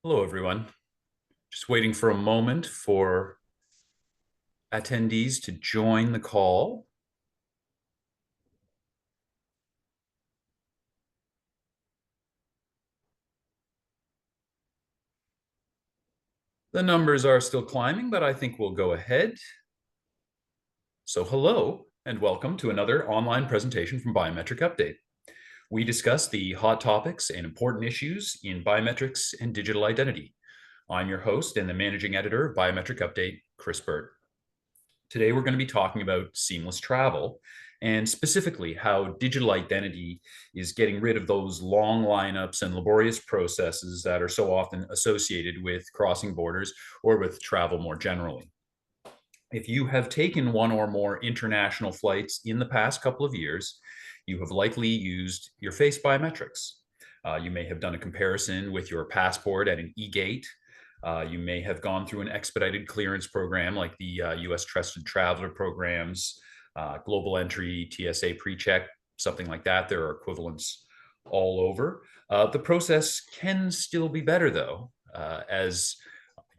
Hello, everyone. Just waiting for a moment for attendees to join the call. The numbers are still climbing, but I think we'll go ahead. So hello, and welcome to another online presentation from Biometric Update. We discuss the hot topics and important issues in biometrics and digital identity. I'm your host and the managing editor of Biometric Update, Chris Bird. Today, we're going to be talking about seamless travel and specifically how digital identity is getting rid of those long lineups and laborious processes that are so often associated with crossing borders or with travel more generally. If you have taken one or more international flights in the past couple of years, you have likely used your face biometrics. You may have done a comparison with your passport at an e-gate. You may have gone through an expedited clearance program like the US Trusted Traveler programs, Global Entry, TSA PreCheck, something like that. There are equivalents all over. The process can still be better, though, as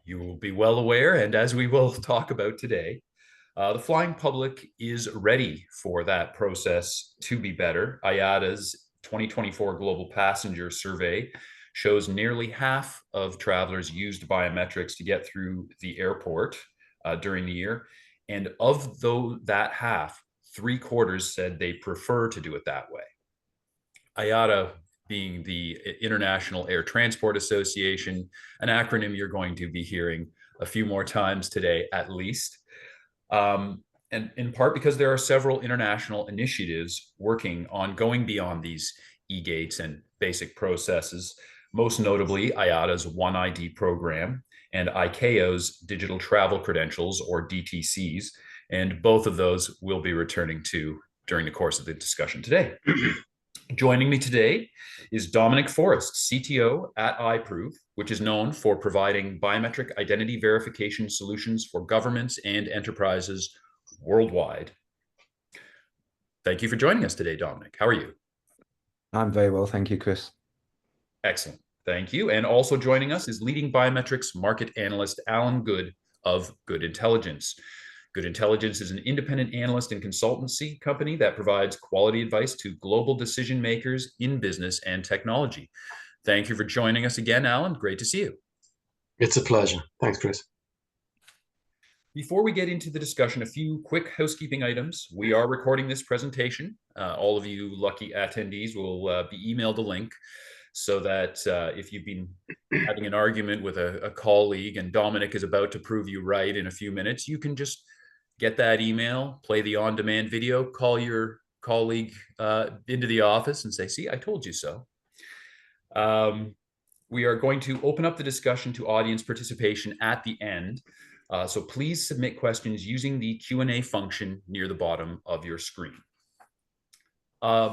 you will be well aware, and as we will talk about today. The flying public is ready for that process to be better. IATA's 2024 Global Passenger Survey shows nearly half of travelers used biometrics to get through the airport during the year. And of that half, 3/4 said they prefer to do it that way. IATA being the International Air Transport Association, an acronym you're going to be hearing a few more times today, at least. And in part because there are several international initiatives working on going beyond these e-gates and basic processes, most notably IATA's One ID program and ICAO's Digital Travel Credentials, or DTCs, and both of those we'll be returning to during the course of the discussion today. Joining me today is Dominic Forrest, CTO at iProve, which is known for providing biometric identity verification solutions for governments and enterprises worldwide. Thank you for joining us today, Dominic. How are you? I'm very well, thank you, Chris. Excellent. Thank you. And also joining us is leading biometrics market analyst Alan Good of Good Intelligence. Good Intelligence is an independent analyst and consultancy company that provides quality advice to global decision makers in business and technology. Thank you for joining us again, Alan. Great to see you. It's a pleasure. Thanks, Chris. Before we get into the discussion, a few quick housekeeping items. We are recording this presentation. All of you lucky attendees will be emailed a link so that if you've been having an argument with a colleague and Dominic is about to prove you right in a few minutes, you can just get that email, play the on-demand video, call your colleague into the office and say, see, I told you so. We are going to open up the discussion to audience participation at the end. So please submit questions using the Q&A function near the bottom of your screen.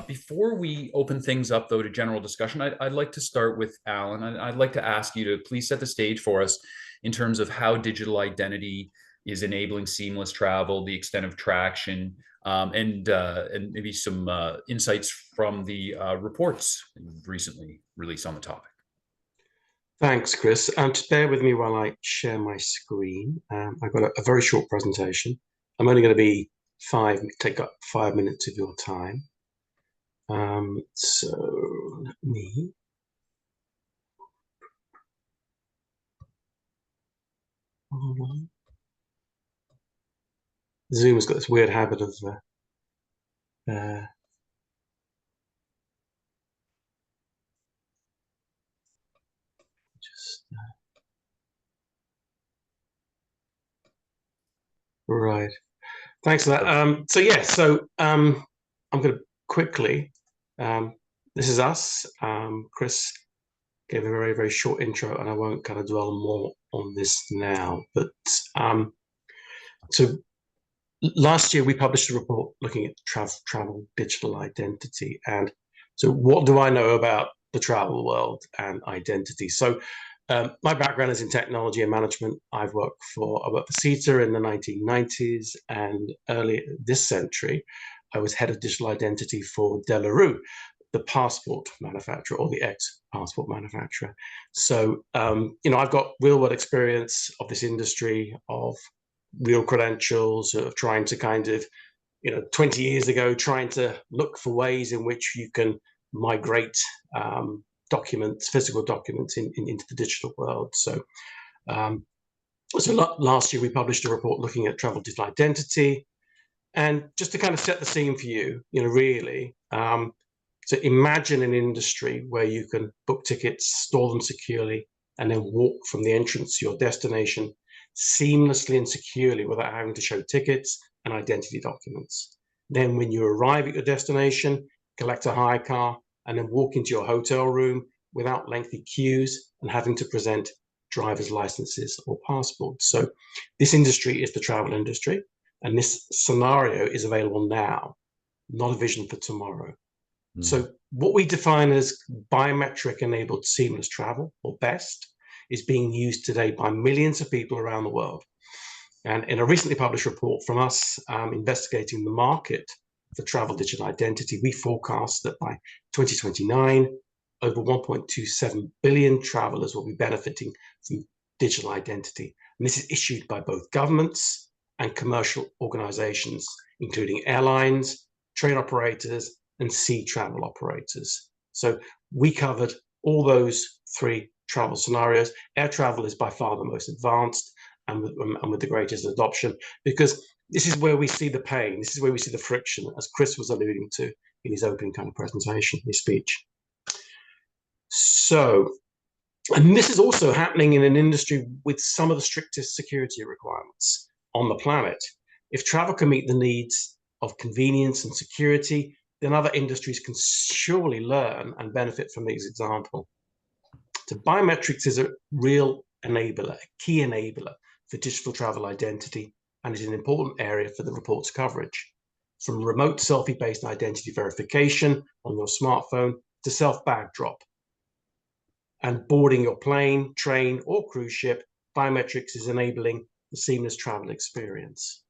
Before we open things up, though, to general discussion, I'd like to start with Alan. I'd like to ask you to please set the stage for us in terms of how digital identity is enabling seamless travel, the extent of traction, and maybe some insights from the reports recently released on the topic. Thanks, Chris. Just bear with me while I share my screen. I've got a very short presentation. I'm only going to take up 5 minutes of your time. So let me. Zoom has got this weird habit of right. Thanks for that. I'm going to quickly. This is us. Chris gave a very, very short intro, and I won't kind of dwell more on this now. But so last year we published a report looking at travel digital identity. And so what do I know about the travel world and identity? So my background is in technology and management. I worked for CETA in the 1990s, and earlier this century, I was head of digital identity for De La Rue. the passport manufacturer or the ex-passport manufacturer. So, I've got real-world experience of this industry, of real credentials, of trying to kind of, 20 years ago, trying to look for ways in which you can migrate documents, physical documents into the digital world. So, last year we published a report looking at travel digital identity. And just to kind of set the scene for you, really, so imagine an industry where you can book tickets, store them securely, and then walk from the entrance to your destination seamlessly and securely without having to show tickets and identity documents. Then when you arrive at your destination, collect a hire car, and then walk into your hotel room without lengthy queues and having to present driver's licenses or passports. So this industry is the travel industry, and this scenario is available now, not a vision for tomorrow. So what we define as biometric-enabled seamless travel, or BEST, is being used today by millions of people around the world. And in a recently published report from us investigating the market for travel digital identity, we forecast that by 2029, over 1.27 billion travelers will be benefiting from digital identity. And this is issued by both governments and commercial organizations, including airlines, train operators, and sea travel operators. So we covered all those three travel scenarios. Air travel is by far the most advanced and with the greatest adoption, because this is where we see the pain. This is where we see the friction, as Chris was alluding to in his opening kind of presentation, his speech. So, and this is also happening in an industry with some of the strictest security requirements on the planet. If travel can meet the needs of convenience and security, then other industries can surely learn and benefit from this example. So biometrics is a real enabler, a key enabler for digital travel identity, and is an important area for the report's coverage. From remote selfie-based identity verification on your smartphone to self-bag drop and boarding your plane, train, or cruise ship, biometrics is enabling the seamless travel experience.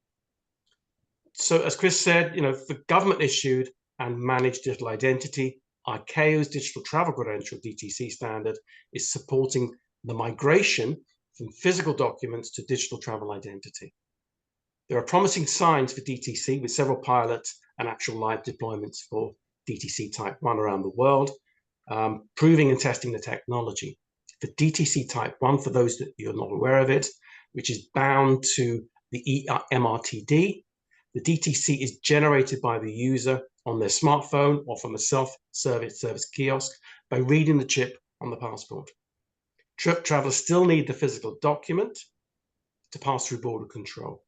So as Chris said, for government-issued and managed digital identity, ICAO's Digital Travel Credential DTC standard is supporting the migration from physical documents to digital travel identity. There are promising signs for DTC with several pilots and actual live deployments for DTC Type 1 around the world, proving and testing the technology. For DTC Type 1, for those that you're not aware of it, which is bound to the MRTD, the DTC is generated by the user on their smartphone or from a self-service kiosk by reading the chip on the passport. Travelers still need the physical document to pass through border control.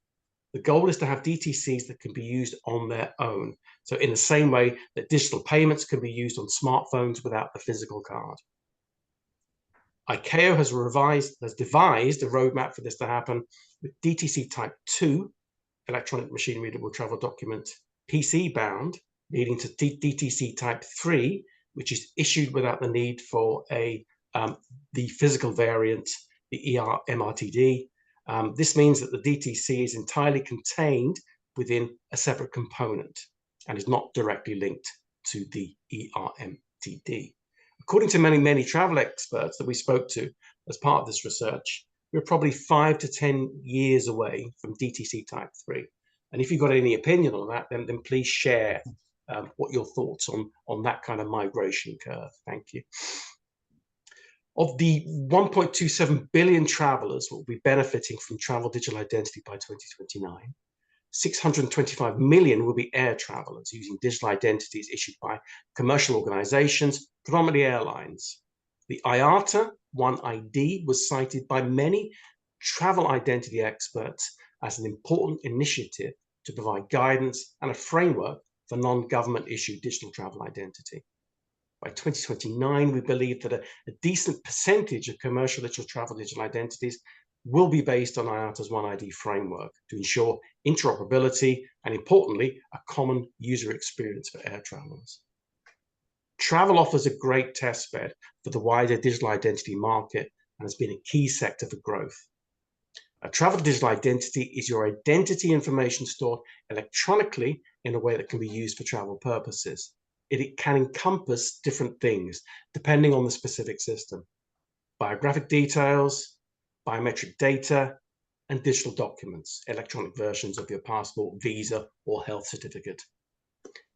The goal is to have DTCs that can be used on their own. So in the same way that digital payments can be used on smartphones without the physical card. ICAO has devised a roadmap for this to happen with DTC Type 2, electronic machine readable travel document, PC bound, leading to DTC Type 3, which is issued without the need for the physical variant, the MRTD. This means that the DTC is entirely contained within a separate component and is not directly linked to the ERMTD. According to many travel experts that we spoke to as part of this research, we're probably 5 to 10 years away from DTC Type 3. And if you've got any opinion on that, then please share what your thoughts on that kind of migration curve. Thank you. Of the 1.27 billion travelers will be benefiting from travel digital identity by 2029, 625 million will be air travelers using digital identities issued by commercial organizations, predominantly airlines. The IATA One ID was cited by many travel identity experts as an important initiative to provide guidance and a framework for non-government issued digital travel identity. By 2029, we believe that a decent percentage of commercial digital identities will be based on IATA's One ID framework to ensure interoperability and, importantly, a common user experience for air travelers. Travel offers a great test bed for the wider digital identity market and has been a key sector for growth. A travel digital identity is your identity information stored electronically in a way that can be used for travel purposes. it can encompass different things depending on the specific system. Biographic details, biometric data, and digital documents, electronic versions of your passport, visa, or health certificate.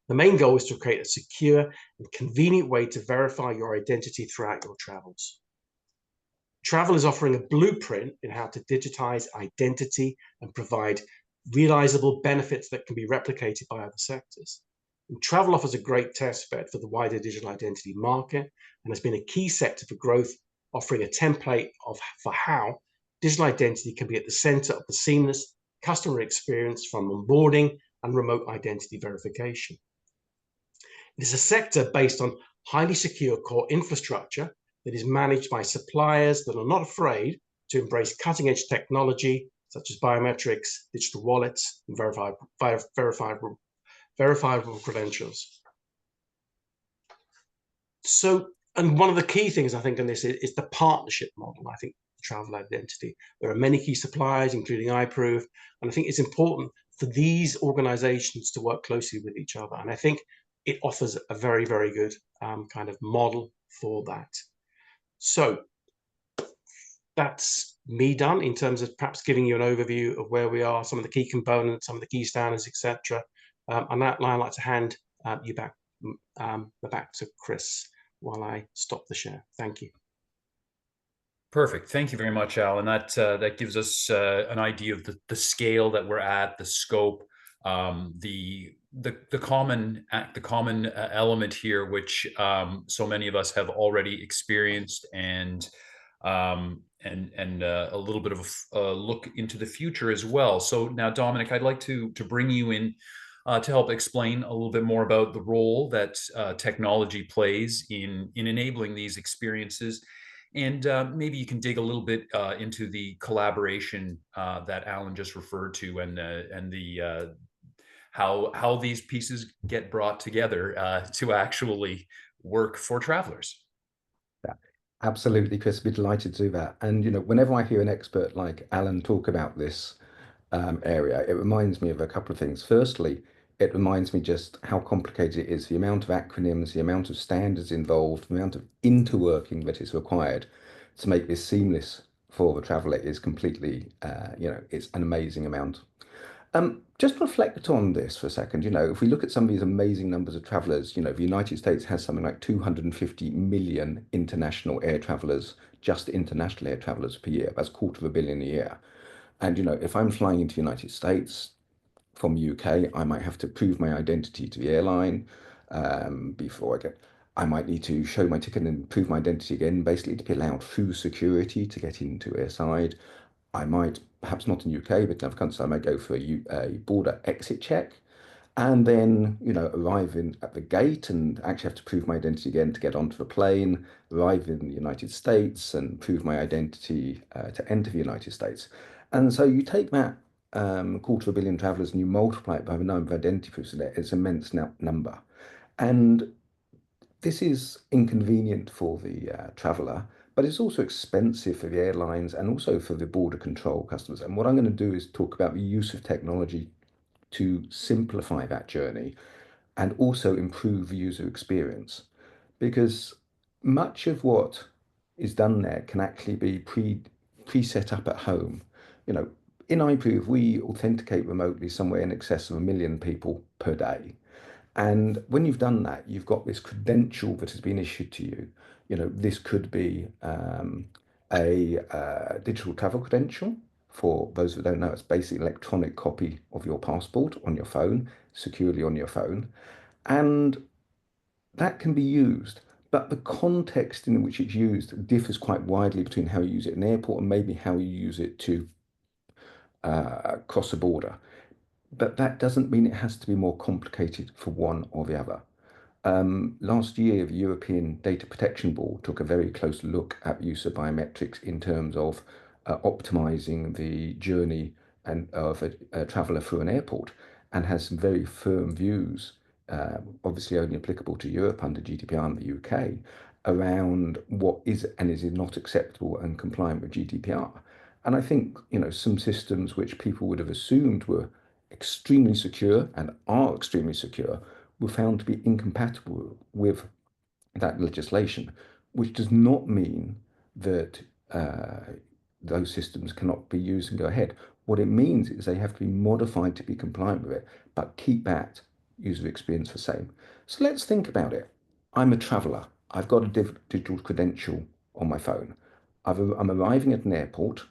The main goal is to create a secure and convenient way to verify your identity throughout your travels. Travel is offering a blueprint in how to digitize identity and provide realizable benefits that can be replicated by other sectors. And travel offers a great test bed for the wider digital identity market and has been a key sector for growth, offering a template for how digital identity can be at the center of the seamless customer experience from onboarding and remote identity verification. It is a sector based on highly secure core infrastructure that is managed by suppliers that are not afraid to embrace cutting-edge technology such as biometrics, digital wallets, and verifiable credentials. So, and one of the key things I think in this is the partnership model. I think travel identity. There are many key suppliers, including iProof, and I think it's important for these organizations to work closely with each other. And I think it offers a very, very good kind of model for that. So that's me done in terms of perhaps giving you an overview of where we are, some of the key components, some of the key standards, etc. On that line, I'd like to hand you back to Chris while I stop the share. Thank you. Perfect. Thank you very much, Alan. That gives us an idea of the scale that we're at, the scope, the common element here, which so many of us have already experienced, and a little bit of a look into the future as well. So now, Dominic, I'd like to bring you in to help explain a little bit more about the role that technology plays in enabling these experiences. And maybe you can dig a little bit into the collaboration that Alan just referred to, and how these pieces get brought together to actually work for travelers. Yeah, absolutely, Chris. I'd be delighted to do that. And whenever I hear an expert like Alan talk about this area, it reminds me of a couple of things. Firstly, it reminds me just how complicated it is, the amount of acronyms, the amount of standards involved, the amount of interworking that is required to make this seamless for the traveller is completely, it's an amazing amount. Just reflect on this for a second. If we look at some of these amazing numbers of travellers, the United States has something like 250 million international air travellers, just international air travellers per year. That's 250 million a year. And, if I'm flying into the United States from UK, I might have to prove my identity to the airline before I get. I might need to show my ticket and prove my identity again, basically to be allowed through security to get into airside. I might, perhaps not in UK, but in other countries, I might go for a border exit check, and then arrive at the gate and actually have to prove my identity again to get onto the plane, arrive in the United States and prove my identity to enter the United States. And so you take that 250 million travellers and you multiply it by the number of identity proofs in there, it's an immense number. And this is inconvenient for the traveller, but it's also expensive for the airlines and also for the border control customers. And what I'm going to do is talk about the use of technology to simplify that journey and also improve the user experience, because much of what is done there can actually be pre-set up at home. In iProve, we authenticate remotely somewhere in excess of 1 million people per day. And when you've done that, you've got this credential that has been issued to you. This could be a digital travel credential. For those who don't know, it's basically an electronic copy of your passport on your phone, securely on your phone. And that can be used, but the context in which it's used differs quite widely between how you use it in an airport and maybe how you use it to cross a border. But that doesn't mean it has to be more complicated for one or the other. Last year, the European Data Protection Board took a very close look at the use of biometrics in terms of optimizing the journey of a traveller through an airport, and has some very firm views, obviously only applicable to Europe under GDPR and the UK, around what is and is not acceptable and compliant with GDPR. And I think, some systems which people would have assumed were extremely secure and are extremely secure were found to be incompatible with that legislation, which does not mean that those systems cannot be used and go ahead. What it means is they have to be modified to be compliant with it, but keep that user experience the same. So let's think about it. I'm a traveler. I've got a digital credential on my phone. I'm arriving at an airport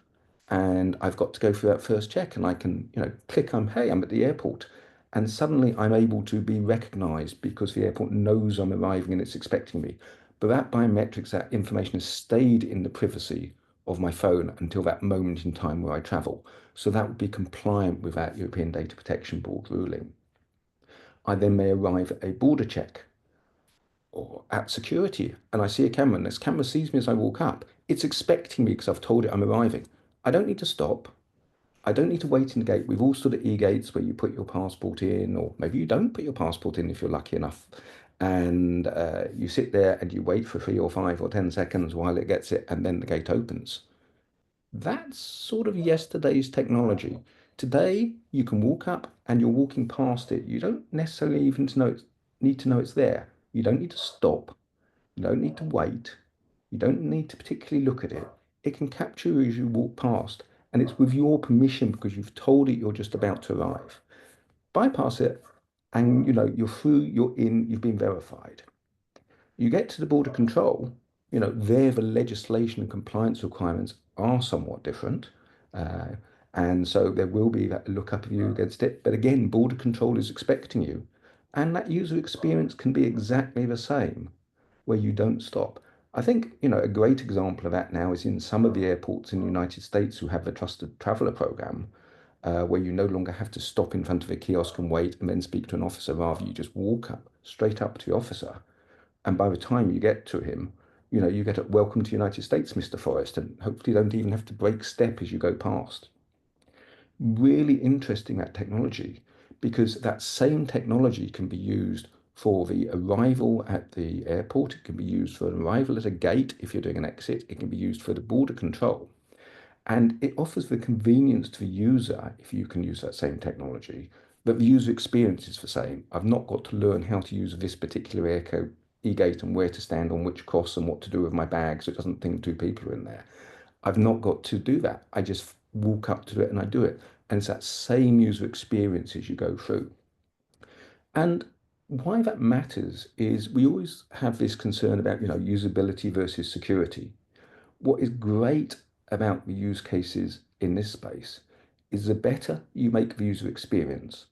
and I've got to go through that first check and I can, click on, hey, I'm at the airport. And suddenly I'm able to be recognized because the airport knows I'm arriving and it's expecting me. But that biometrics, that information has stayed in the privacy of my phone until that moment in time where I travel. So that would be compliant with that European Data Protection Board ruling. I then may arrive at a border check or at security and I see a camera and this camera sees me as I walk up. It's expecting me because I've told it I'm arriving. I don't need to stop. I don't need to wait in the gate. We've all stood at e-gates where you put your passport in, or maybe you don't put your passport in if you're lucky enough. And you sit there and you wait for 3 or 5 or 10 seconds while it gets it, and then the gate opens. That's sort of yesterday's technology. Today, you can walk up and you're walking past it. You don't necessarily even need to know it's there. You don't need to stop. You don't need to wait. You don't need to particularly look at it. It can capture you as you walk past, and it's with your permission because you've told it you're just about to arrive. Bypass it, and you're through, you're in, you've been verified. You get to the border control, there the legislation and compliance requirements are somewhat different. Uh, and so there will be that lookup of you against it. But again, border control is expecting you. And that user experience can be exactly the same where you don't stop. I think, a great example of that now is in some of the airports in the United States who have the Trusted Traveler program, where you no longer have to stop in front of a kiosk and wait and then speak to an officer. Rather, you just walk up straight up to the officer. And by the time you get to him, you get a welcome to the United States, Mr. Forrest, and hopefully don't even have to break step as you go past. Really interesting, that technology, because that same technology can be used for the arrival at the airport. It can be used for an arrival at a gate if you're doing an exit. It can be used for the border control. And it offers the convenience to the user if you can use that same technology, but the user experience is the same. I've not got to learn how to use this particular e-gate and where to stand on which cross and what to do with my bag so it doesn't think two people are in there. I've not got to do that. I just walk up to it and I do it. And it's that same user experience as you go through. And why that matters is we always have this concern about, usability versus security. What is great about the use cases in this space is the better you make the user experience,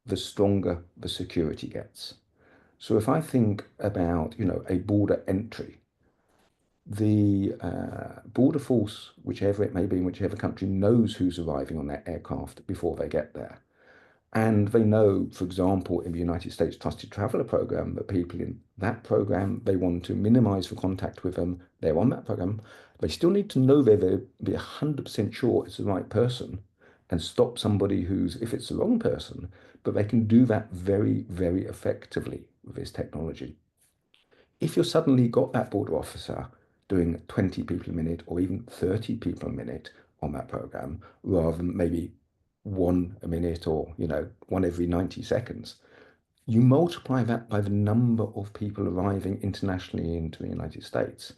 the stronger the security gets. So if I think about, a border entry, the border force, whichever it may be in whichever country, knows who's arriving on that aircraft before they get there. And they know, for example, in the United States Trusted Traveler program, that people in that program, they want to minimize the contact with them. They're on that program. They still need to know they'll be 100% sure it's the right person and stop somebody who's, if it's the wrong person, but they can do that very, very effectively with this technology. If you've suddenly got that border officer doing 20 people a minute or even 30 people a minute on that program, rather than maybe one a minute or, one every 90 seconds, you multiply that by the number of people arriving internationally into the United States.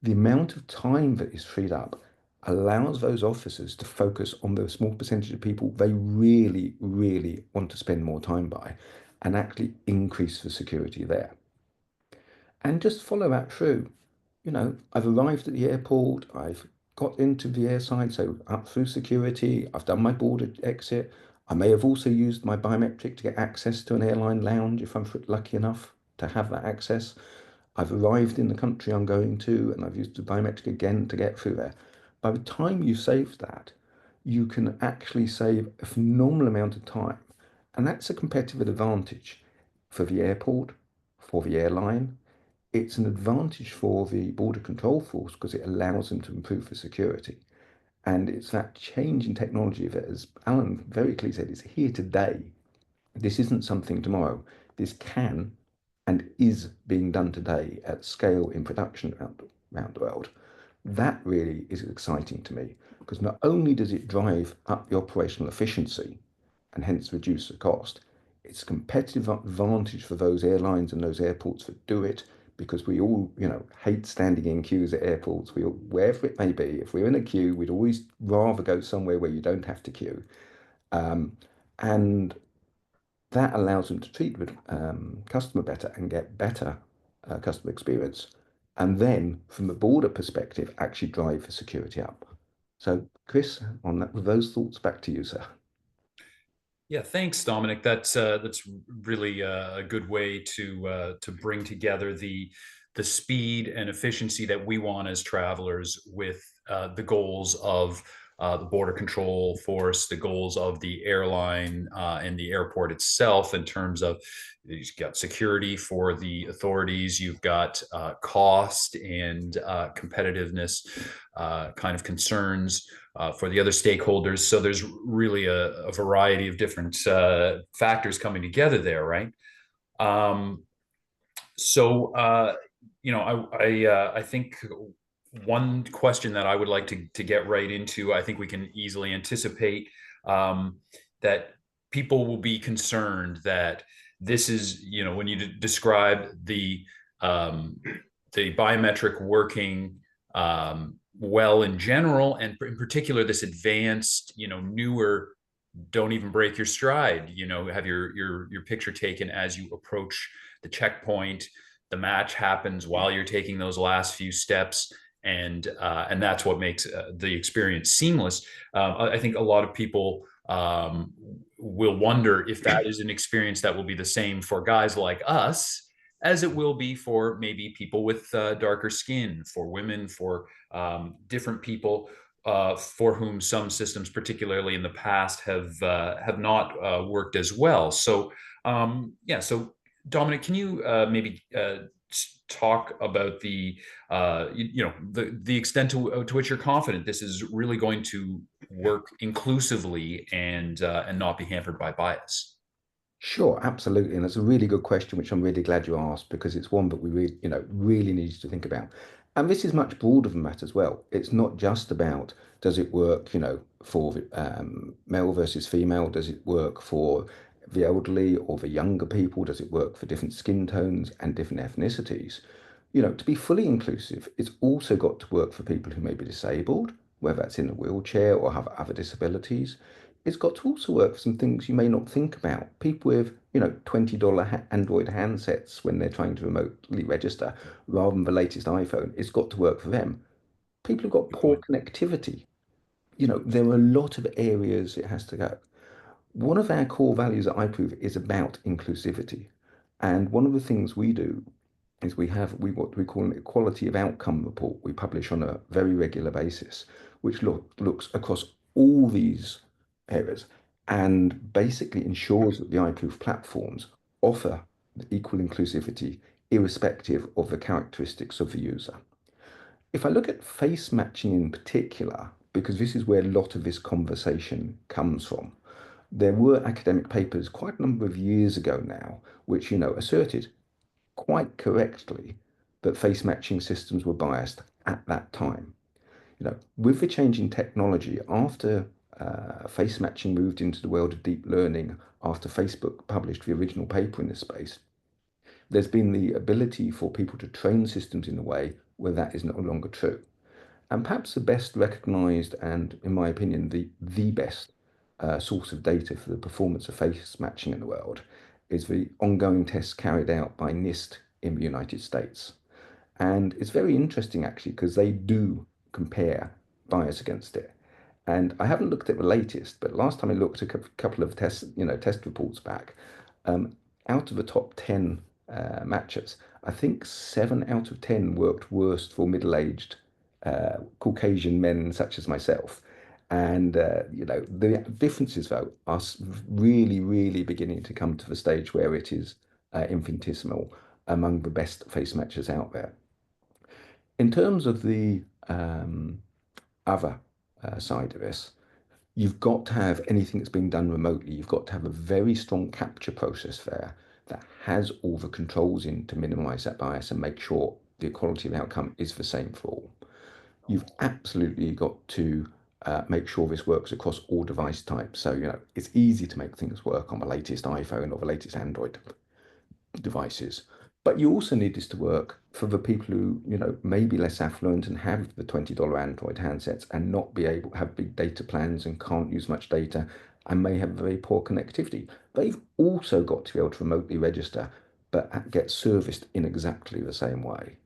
The amount of time that is freed up allows those officers to focus on the small percentage of people they really, really want to spend more time by and actually increase the security there. And just follow that through. I've arrived at the airport, I've got into the airside, so up through security, I've done my border exit. I may have also used my biometric to get access to an airline lounge if I'm lucky enough to have that access. I've arrived in the country I'm going to, and I've used the biometric again to get through there. By the time you've saved that, you can actually save a phenomenal amount of time. And that's a competitive advantage for the airport, for the airline. It's an advantage for the border control force because it allows them to improve the security. And it's that change in technology that, as Alan very clearly said, is here today. This isn't something tomorrow. This can and is being done today at scale in production around the world. That really is exciting to me because not only does it drive up the operational efficiency and hence reduce the cost, It's a competitive advantage for those airlines and those airports that do it, because we all, hate standing in queues at airports. We all, wherever it may be, if we're in a queue, we'd always rather go somewhere where you don't have to queue. Um, and that allows them to treat the customer better and get better customer experience. And then, from the border perspective, actually drive the security up. So, Chris, on that, with those thoughts, back to you, sir. Yeah, thanks, Dominic. That's really a good way to bring together the speed and efficiency that we want as travelers with the goals of the border control force, the goals of the airline and the airport itself. In terms of, you've got security for the authorities, you've got cost and competitiveness kind of concerns for the other stakeholders. So there's really a variety of different factors coming together there, right? Um, I think one question that I would like to get right into, I think we can easily anticipate that people will be concerned that this is, when you describe the biometric working well in general, and in particular this advanced, newer, don't even break your stride, have your picture taken as you approach the checkpoint. The match happens while you're taking those last few steps, and that's what makes the experience seamless. I think a lot of people will wonder if that is an experience that will be the same for guys like us as it will be for maybe people with darker skin, for women, for different people for whom some systems, particularly in the past, have not worked as well. So yeah, so Dominic, can you maybe talk about the extent to which you're confident this is really going to work inclusively and not be hampered by bias? Sure, absolutely. And it's a really good question, which I'm really glad you asked, because it's one that we really, really need to think about. And this is much broader than that as well. It's not just about, does it work, for male versus female? Does it work for the elderly or the younger people? Does it work for different skin tones and different ethnicities? To be fully inclusive, it's also got to work for people who may be disabled, whether that's in a wheelchair or have other disabilities. It's got to also work for some things you may not think about. People with, $20 Android handsets when they're trying to remotely register rather than the latest iPhone. It's got to work for them. People who've got Good poor point. connectivity. There are a lot of areas it has to go. One of our core values at iProve is about inclusivity. And one of the things we do is what we call an equality of outcome report we publish on a very regular basis, which looks across all these areas and basically ensures that the iProof platforms offer equal inclusivity irrespective of the characteristics of the user. If I look at face matching in particular, because this is where a lot of this conversation comes from, there were academic papers quite a number of years ago now, which, asserted quite correctly that face matching systems were biased at that time. With the change in technology, after face matching moved into the world of deep learning, after Facebook published the original paper in this space, there's been the ability for people to train systems in a way where that is no longer true. And perhaps the best recognized and, in my opinion, the best source of data for the performance of face matching in the world is the ongoing tests carried out by NIST in the United States. And it's very interesting actually because they do compare bias against it. And I haven't looked at the latest, but last time I looked at a couple of test reports back, um, out of the top 10 matches, I think 7 out of 10 worked worst for middle-aged Caucasian men such as myself. And the differences though are really, really beginning to come to the stage where it is infinitesimal among the best face matchers out there. In terms of the other side of this, you've got to have anything that's being done remotely. You've got to have a very strong capture process there that has all the controls in to minimize that bias and make sure the quality of outcome is the same for all. You've absolutely got to make sure this works across all device types. So, it's easy to make things work on the latest iPhone or the latest Android devices. But you also need this to work for the people who, may be less affluent and have the $20 Android handsets and not be able to have big data plans and can't use much data and may have very poor connectivity. They've also got to be able to remotely register, but get serviced in exactly the same way.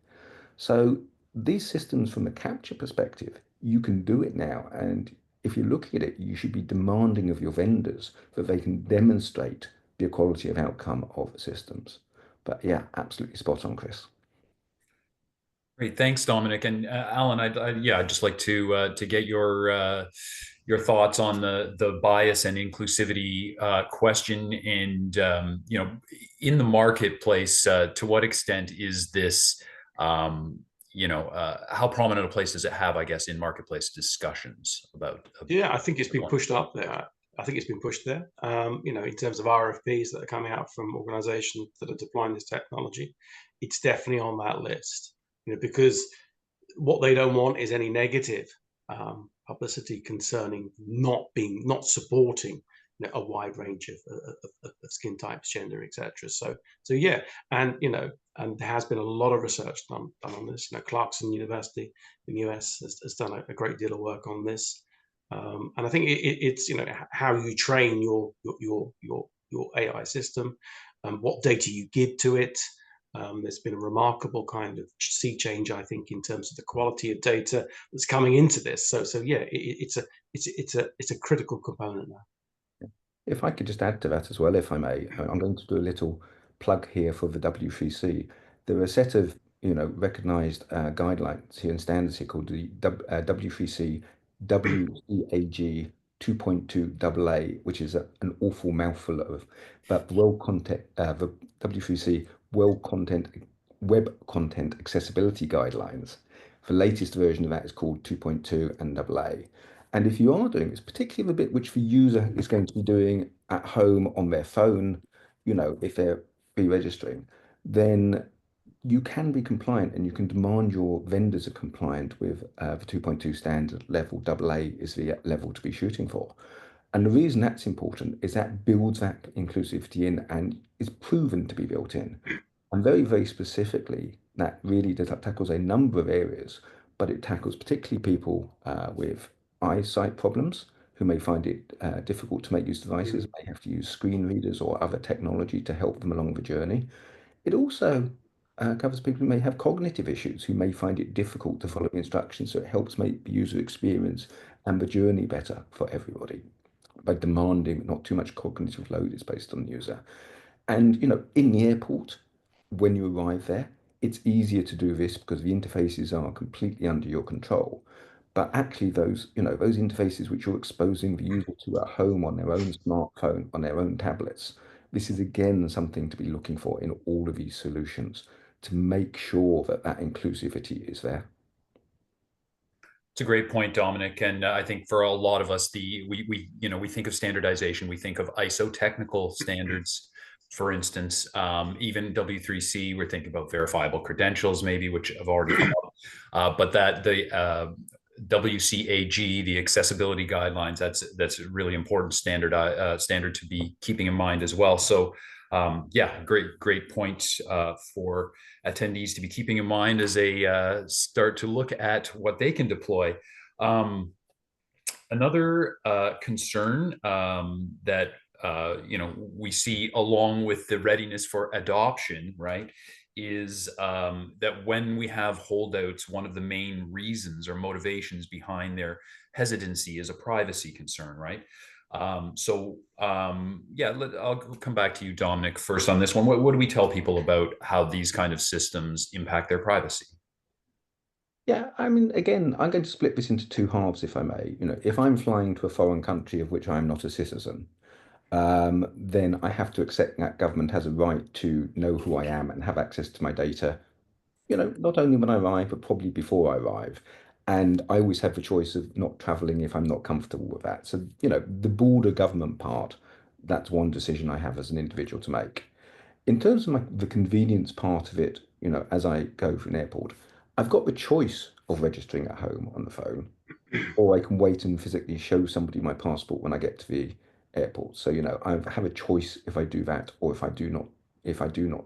So these systems, from the capture perspective, you can do it now. And if you're looking at it, you should be demanding of your vendors that they can demonstrate the equality of outcome of the systems. But yeah, absolutely spot on, Chris. Great, thanks, Dominic. And Alan, I'd just like to get your thoughts on the bias and inclusivity question, and in the marketplace, to what extent is this, how prominent a place does it have, I guess, in marketplace discussions about? Yeah, I think it's been pushed up there. I think it's been pushed there. In terms of RFPs that are coming out from organizations that are deploying this technology, it's definitely on that list. Because what they don't want is any negative publicity concerning not supporting a wide range of skin types, gender, etc. So yeah, and and there has been a lot of research done on this. Clarkson University in the US has done a great deal of work on this, and I think it's how you train your AI system, what data you give to it. There's been a remarkable kind of sea change, I think, in terms of the quality of data that's coming into this. So yeah, it's a critical component now. If I could just add to that as well, if I may, I'm going to do a little plug here for the W3C. There are a set of, recognized guidelines here and standards here called the W3C WCAG 2.2 AA, which is an awful mouthful of, but the W3C Web Content Accessibility Guidelines. The latest version of that is called 2.2 and AA. And if you are doing this, particularly the bit which the user is going to be doing at home on their phone, if they're re-registering, then you can be compliant and you can demand your vendors are compliant with the 2.2 standard level. AA is the level to be shooting for. And the reason that's important is that builds that inclusivity in and is proven to be built in. And very, very specifically, that really tackles a number of areas, but it tackles particularly people with eyesight problems who may find it difficult to make use of devices, may have to use screen readers or other technology to help them along the journey. It also covers people who may have cognitive issues, who may find it difficult to follow instructions, so it helps make the user experience and the journey better for everybody by demanding not too much cognitive load is placed on the user. And in the airport, when you arrive there, it's easier to do this because the interfaces are completely under your control. But actually, those interfaces which you're exposing the user to at home on their own smartphone, on their own tablets, this is again something to be looking for in all of these solutions to make sure that that inclusivity is there. It's a great point, Dominic, and I think for a lot of us, we think of standardization, we think of ISO technical standards, for instance, even W3C. We're thinking about verifiable credentials, maybe, which have already come up, but that the WCAG, the accessibility guidelines, that's a really important standard to be keeping in mind as well. So yeah, great point for attendees to be keeping in mind as they start to look at what they can deploy. Another concern that we see along with the readiness for adoption, right, is that when we have holdouts, one of the main reasons or motivations behind their hesitancy is a privacy concern, right? Yeah, I'll come back to you, Dominic, first on this one. What do we tell people about how these kind of systems impact their privacy? Yeah, I mean, again, I'm going to split this into two halves, if I may. If I'm flying to a foreign country of which I'm not a citizen, then I have to accept that government has a right to know who I am and have access to my data, not only when I arrive, but probably before I arrive. And I always have the choice of not traveling if I'm not comfortable with that. So, the border government part, that's one decision I have as an individual to make. In terms of the convenience part of it, as I go through an airport, I've got the choice of registering at home on the phone, or I can wait and physically show somebody my passport when I get to the airport. So, I have a choice if I do that or if I do not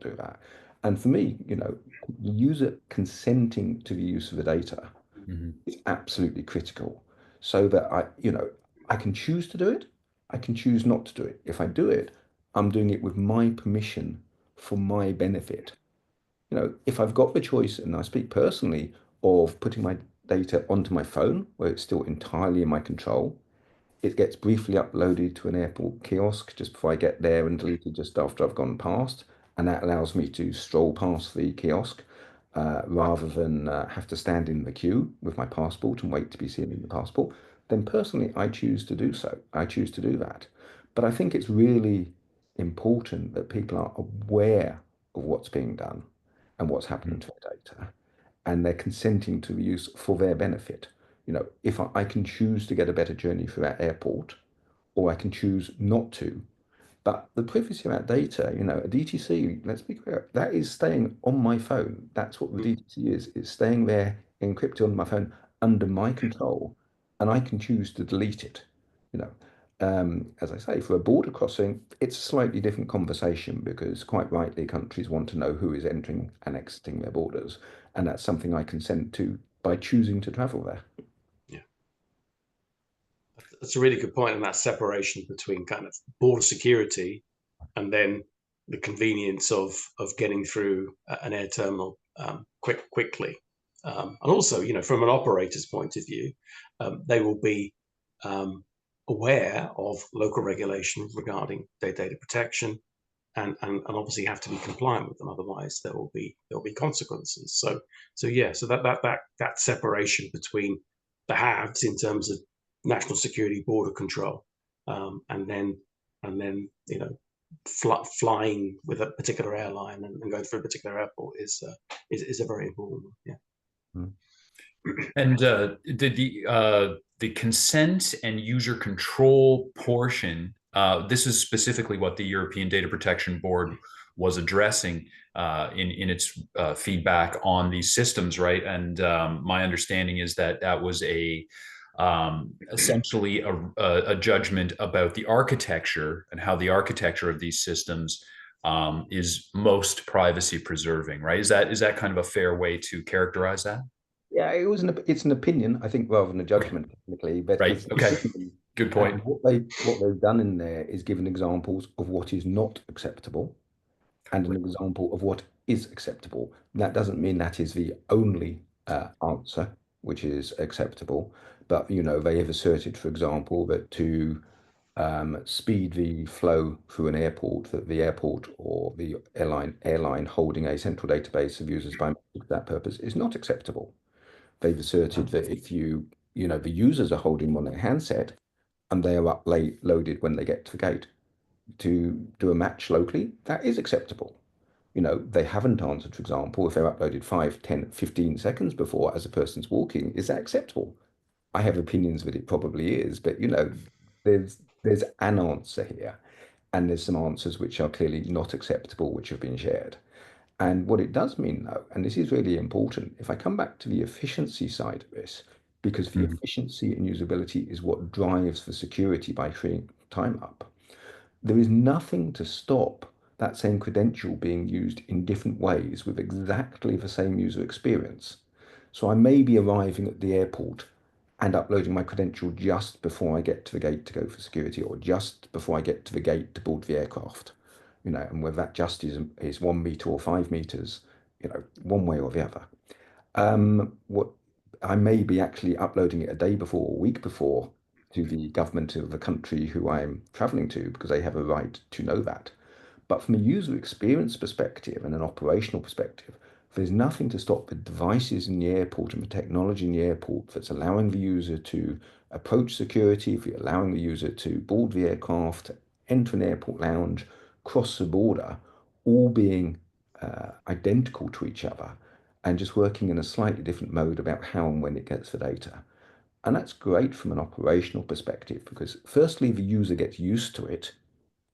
do that. And for me, the user consenting to the use of the data Mhm. is absolutely critical so that I can choose to do it. I can choose not to do it. If I do it, I'm doing it with my permission for my benefit. If I've got the choice, and I speak personally, of putting my data onto my phone, where it's still entirely in my control, it gets briefly uploaded to an airport kiosk just before I get there and deleted just after I've gone past. And that allows me to stroll past the kiosk rather than have to stand in the queue with my passport and wait to be seen in the passport. Then personally, I choose to do so. I choose to do that. But I think it's really important that people are aware of what's being done and what's happening Mhm. to their data, and they're consenting to the use for their benefit. If I can choose to get a better journey through that airport, or I can choose not to. But the privacy of that data, a DTC, let's be clear, that is staying on my phone. That's what the DTC is. It's staying there encrypted on my phone under my control, and I can choose to delete it. You know, as I say, for a border crossing, it's a slightly different conversation because quite rightly, countries want to know who is entering and exiting their borders, and that's something I consent to by choosing to travel there. Yeah, that's a really good point, and that separation between kind of border security and then the convenience of getting through an air terminal quickly. And also, from an operator's point of view, they will be aware of local regulation regarding their data protection, and obviously have to be compliant with them. Otherwise, there will be consequences. So that separation between the halves in terms of national security, border control, and then flying with a particular airline and going through a particular airport is a very important one. Yeah. Mm. And did the consent and user control portion, this is specifically what the European Data Protection Board was addressing in its feedback on these systems, right? And my understanding is that that was essentially a judgment about the architecture and how the architecture of these systems is most privacy preserving, right? Is that kind of a fair way to characterize that? Yeah, it's an opinion, I think, rather than a Okay. judgment, technically, but Right. it's an Okay. opinion. Good And point. what they've done in there is given examples of what is not acceptable and an example of what is acceptable. That doesn't mean that is the only answer which is acceptable, but they have asserted, for example, that to speed the flow through an airport, that the airport or the airline holding a central database of users by that purpose is not acceptable. They've asserted that if the users are holding on their handset and they are uploaded when they get to the gate to do a match locally, that is acceptable. They haven't answered, for example, if they're uploaded 5, 10, 15 seconds before as a person's walking, is that acceptable? I have opinions that it probably is, but there's an answer here, and there's some answers which are clearly not acceptable, which have been shared. And what it does mean, though, and this is really important, if I come back to the efficiency side of this, because the Mhm. efficiency and usability is what drives the security by freeing time up, there is nothing to stop that same credential being used in different ways with exactly the same user experience. So I may be arriving at the airport and uploading my credential just before I get to the gate to go for security, or just before I get to the gate to board the aircraft. And whether that just is 1 meter or 5 meters, one way or the other. What I may be actually uploading it a day before or a week before to the government of the country who I'm traveling to because they have a right to know that. But from a user experience perspective and an operational perspective, there's nothing to stop the devices in the airport and the technology in the airport that's allowing the user to approach security, if you're allowing the user to board the aircraft, enter an airport lounge, cross the border, all being identical to each other and just working in a slightly different mode about how and when it gets the data. And that's great from an operational perspective because, firstly, the user gets used to it.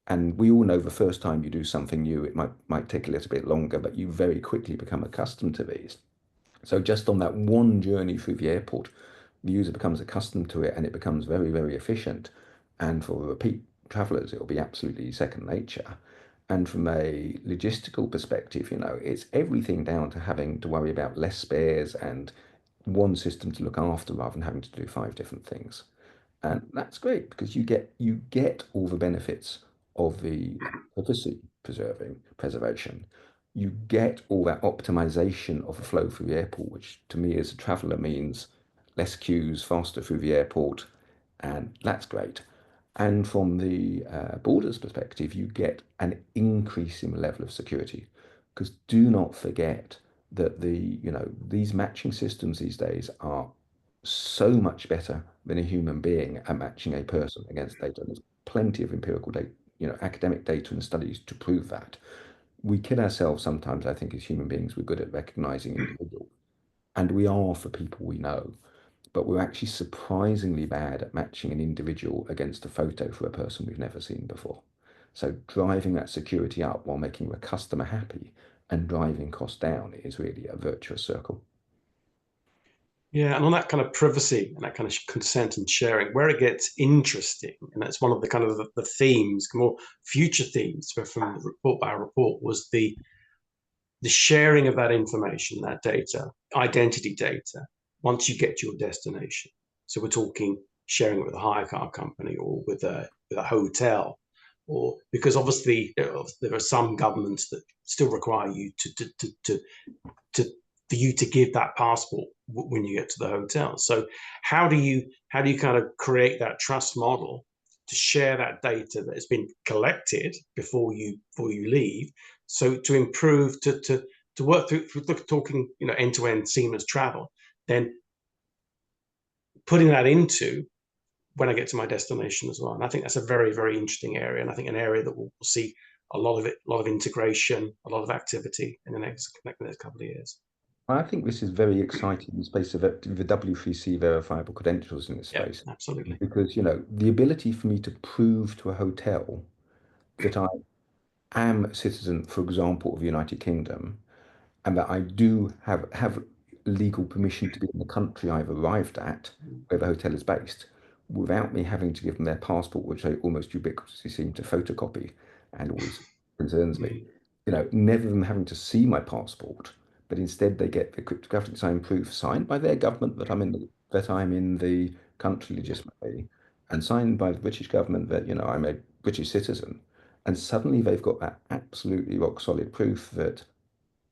And we all know the first time you do something new, it might take a little bit longer, but you very quickly become accustomed to these. So just on that one journey through the airport, the user becomes accustomed to it and it becomes very, very efficient. And for repeat travelers, it will be absolutely second nature. And from a logistical perspective, it's everything down to having to worry about less spares and one system to look after rather than having to do five different things. And that's great because you get all the benefits of the privacy preservation. You get all that optimization of the flow through the airport, which to me as a traveler means less queues, faster through the airport, and that's great. And from the borders perspective, you get an increase in the level of security. Because do not forget that these matching systems these days are so much better than a human being at matching a person against data. And there's plenty of empirical data, academic data and studies to prove that. We kid ourselves sometimes, I think, as human beings, we're good at recognizing individuals, and we are for people we know, but we're actually surprisingly bad at matching an individual against a photo for a person we've never seen before. So driving that security up while making the customer happy and driving costs down is really a virtuous circle. Yeah, and on that kind of privacy and that kind of consent and sharing, where it gets interesting, and that's one of the kind of the themes, more future themes from the report by report, was the sharing of that information, that data, identity data, once you get to your destination. So we're talking sharing it with a hire car company or with a hotel, or because obviously there are some governments that still require you to for you to give that passport when you get to the hotel. So how do you kind of create that trust model to share that data that has been collected before you leave, so to improve to work through talking end-to-end seamless travel, then putting that into when I get to my destination as well. And I think that's a very, very interesting area, and I think an area that we'll see a lot of integration, a lot of activity in the next couple of years. I think this is very exciting in the space of the W3C verifiable credentials in this Yeah, space, absolutely. because the ability for me to prove to a hotel that I am a citizen, for example, of the United Kingdom, and that I do have legal permission to be in the country I've arrived at, where the hotel is based, without me having to give them their passport, which they almost ubiquitously seem to photocopy and always concerns me. Never them having to see my passport, but instead they get the cryptographic signed proof signed by their government that I'm in the country legitimately, and signed by the British government that I'm a British citizen, and suddenly they've got that absolutely rock solid proof that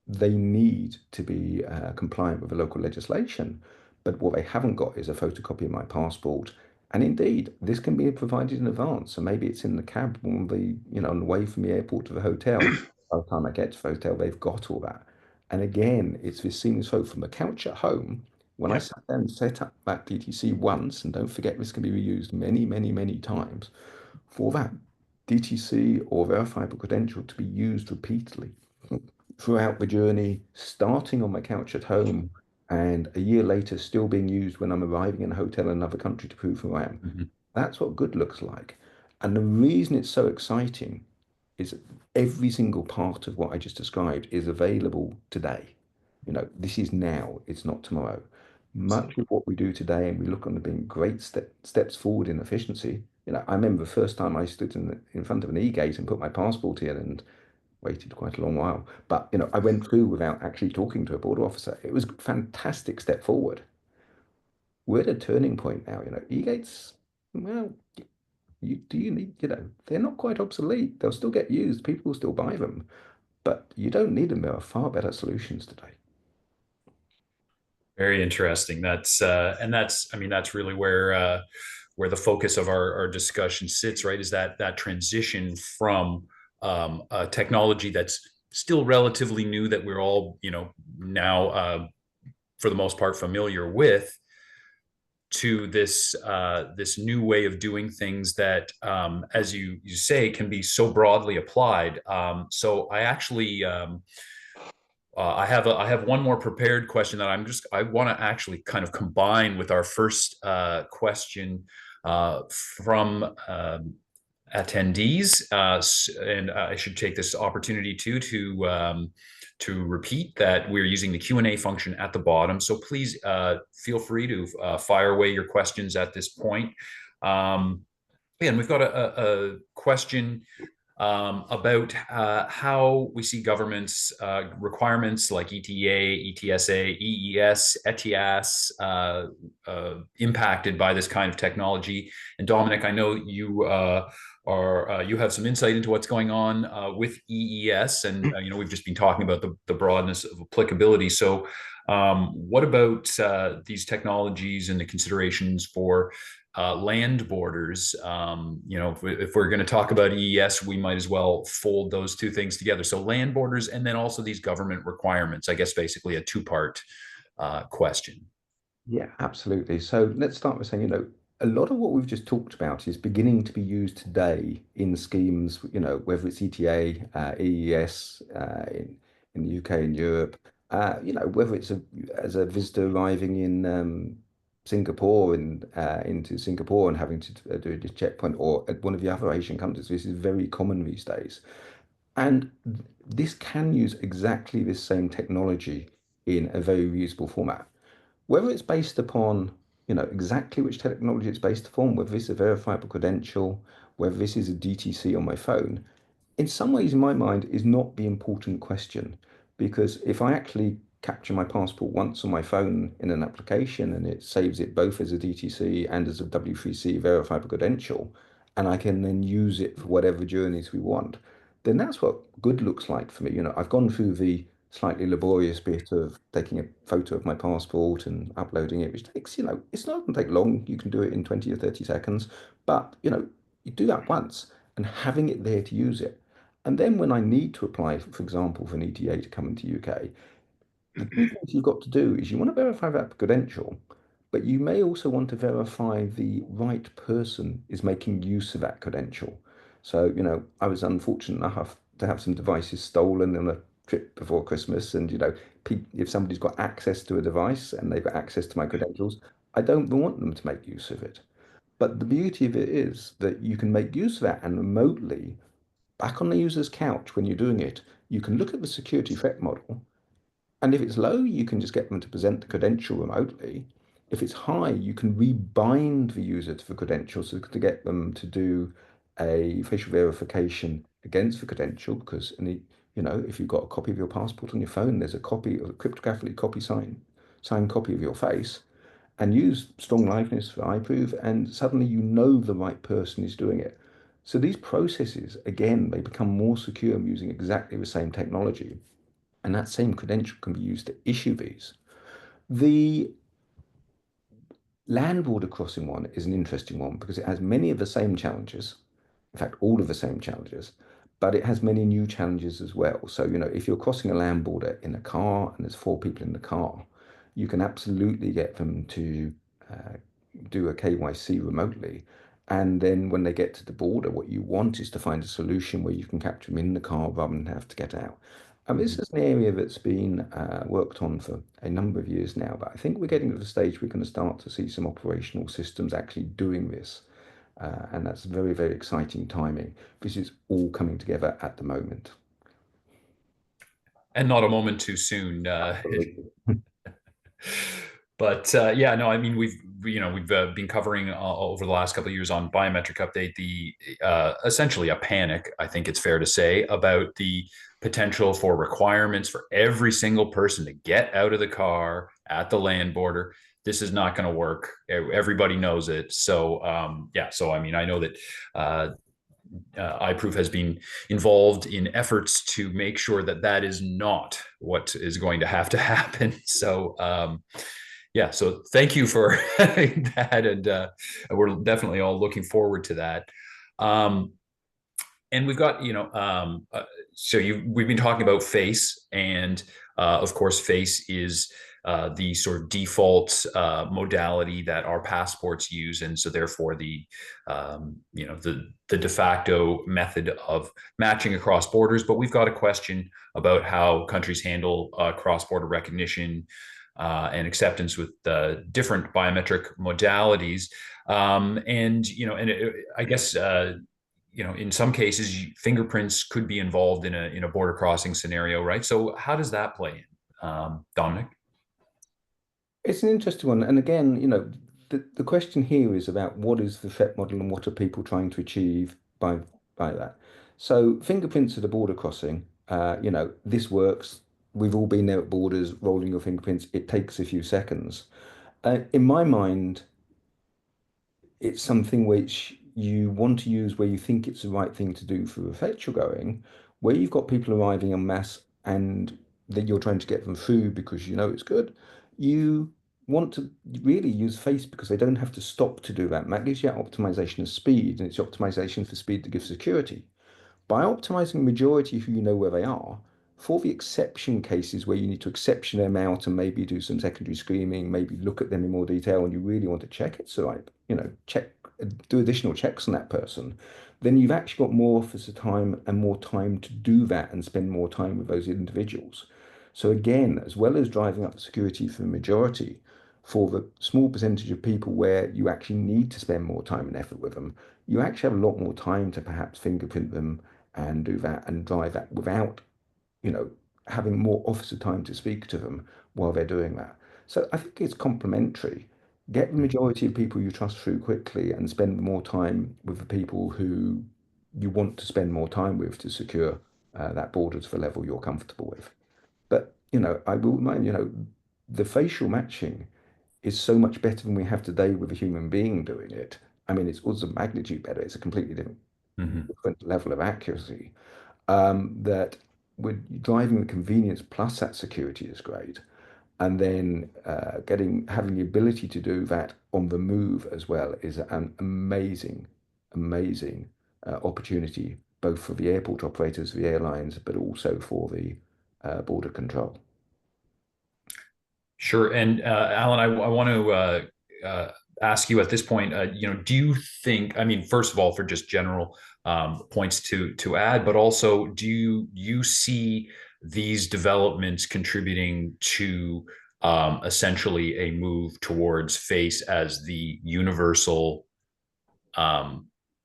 they need to be compliant with the local legislation. But what they haven't got is a photocopy of my passport. And indeed, this can be provided in advance. So maybe it's in the cab on the way from the airport to the hotel. By the time I get to the hotel, they've got all that. And again, it's this seamless flow from the couch at home. When I Yep. sat down and set up that DTC once, and don't forget this can be reused many, many, many times, for that DTC or verifiable credential to be used repeatedly throughout the journey, starting on my couch at home, and a year later still being used when I'm arriving in a hotel in another country to prove who I am. Mhm. That's what good looks like. And the reason it's so exciting is that every single part of what I just described is available today. This is now, it's not tomorrow. Much Absolutely. of what we do today, and we look on the being great steps forward in efficiency. I remember the first time I stood in front of an e-gate and put my passport in and waited quite a long while. But I went through without actually talking to a border officer. It was a fantastic step forward. We're at a turning point now. E-gates, well, do you need, they're not quite obsolete. They'll still get used. People will still buy them, but you don't need them. There are far better solutions today. Very interesting. I mean, that's really where the focus of our discussion sits, right? Is that transition from a technology that's still relatively new that we're all, now for the most part familiar with, to this new way of doing things that, as you say, can be so broadly applied. So I actually. I have one more prepared question that I want to actually kind of combine with our first question from attendees, and I should take this opportunity too to to repeat that we're using the Q&A function at the bottom. So please feel free to fire away your questions at this point. And we've got a question about how we see governments' requirements like ETA, ETSA, EES, ETIAS impacted by this kind of technology. And Dominic, I know you you have some insight into what's going on with EES, and we've just been talking about the broadness of applicability. So, what about these technologies and the considerations for land borders? If we're going to talk about EES, we might as well fold those two things together. So land borders, and then also these government requirements. I guess basically a two-part question. Yeah, absolutely. So let's start with saying, a lot of what we've just talked about is beginning to be used today in schemes, whether it's ETA, EES in the UK and Europe, whether it's as a visitor arriving in Singapore and into Singapore and having to do a checkpoint, or at one of the other Asian countries. This is very common these days. And this can use exactly this same technology in a very reusable format. Whether it's based upon, exactly which technology it's based upon, whether this is a verifiable credential, whether this is a DTC on my phone, in some ways, in my mind, is not the important question. Because if I actually capture my passport once on my phone in an application and it saves it both as a DTC and as a W3C verifiable credential, and I can then use it for whatever journeys we want, then that's what good looks like for me. I've gone through the slightly laborious bit of taking a photo of my passport and uploading it, which takes, it's not going to take long. You can do it in 20 or 30 seconds, but, you do that once and having it there to use it. And then when I need to apply, for example, for an ETA to come into UK, the two things you've got to do is you want to verify that credential, but you may also want to verify the right person is making use of that credential. So, I was unfortunate enough to have some devices stolen on a trip before Christmas. And, if somebody's got access to a device and they've got access to my credentials, I don't want them to make use of it. But the beauty of it is that you can make use of that and remotely, back on the user's couch when you're doing it, you can look at the security threat model, and if it's low, you can just get them to present the credential remotely. If it's high, you can rebind the user to the credential so to get them to do a facial verification against the credential. Because if you've got a copy of your passport on your phone, there's a copy of a cryptographically signed copy of your face, and use strong liveness for iProve, and suddenly the right person is doing it. So these processes, again, they become more secure using exactly the same technology. And that same credential can be used to issue these. The land border crossing one is an interesting one because it has many of the same challenges, in fact, all of the same challenges, but it has many new challenges as well. So, if you're crossing a land border in a car and there's four people in the car, you can absolutely get them to do a KYC remotely. And then when they get to the border, what you want is to find a solution where you can capture them in the car rather than have to get out. And this is an area that's been worked on for a number of years now, but I think we're getting to the stage we're going to start to see some operational systems actually doing this. And that's very, very exciting timing. This is all coming together at the moment. And not a moment too soon. But yeah, no, I mean, we've been covering over the last couple of years on Biometric Update the essentially a panic, I think it's fair to say, about the potential for requirements for every single person to get out of the car at the land border. This is not going to work. Everybody knows it. So yeah, so I mean, I know that iProof has been involved in efforts to make sure that that is not what is going to have to happen. So yeah, so thank you for that, and we're definitely all looking forward to that. And we've got, so we've been talking about face, and of course, face is the sort of default modality that our passports use, and so therefore the de facto method of matching across borders. But we've got a question about how countries handle cross-border recognition and acceptance with different biometric modalities, and I guess. in some cases, fingerprints could be involved in a border crossing scenario, right? So how does that play in, Dominic? It's an interesting one. And again, the question here is about what is the threat model and what are people trying to achieve by that. So fingerprints at a border crossing, this works. We've all been there at borders, rolling your fingerprints. It takes a few seconds. In my mind, it's something which you want to use where you think it's the right thing to do for the effect you're going, where you've got people arriving en masse and that you're trying to get them through because you know it's good. You want to really use face because they don't have to stop to do that. That gives you optimization of speed, and it's optimization for speed that gives security. By optimizing the majority who you know where they are, for the exception cases where you need to exception them out and maybe do some secondary screening, maybe look at them in more detail, and you really want to check it's the right, check, do additional checks on that person, then you've actually got more officer time and more time to do that and spend more time with those individuals. So again, as well as driving up the security for the majority, for the small percentage of people where you actually need to spend more time and effort with them, you actually have a lot more time to perhaps fingerprint them and do that and drive that without, you know, having more officer time to speak to them while they're doing that. So I think it's complementary. Get the majority of people you trust through quickly and spend more time with the people who you want to spend more time with to secure that border to the level you're comfortable with. But, I will remind, the facial matching is so much better than we have today with a human being doing it. I mean, it's also magnitude better. It's a completely different level of accuracy. That we're driving the convenience plus that security is great. And then having the ability to do that on the move as well is an amazing opportunity, both for the airport operators, the airlines, but also for the border control. Sure. And Alan, I want to ask you at this point, do you think, I mean, first of all, for just general points to add, but also do you see these developments contributing to essentially a move towards face as the universal, as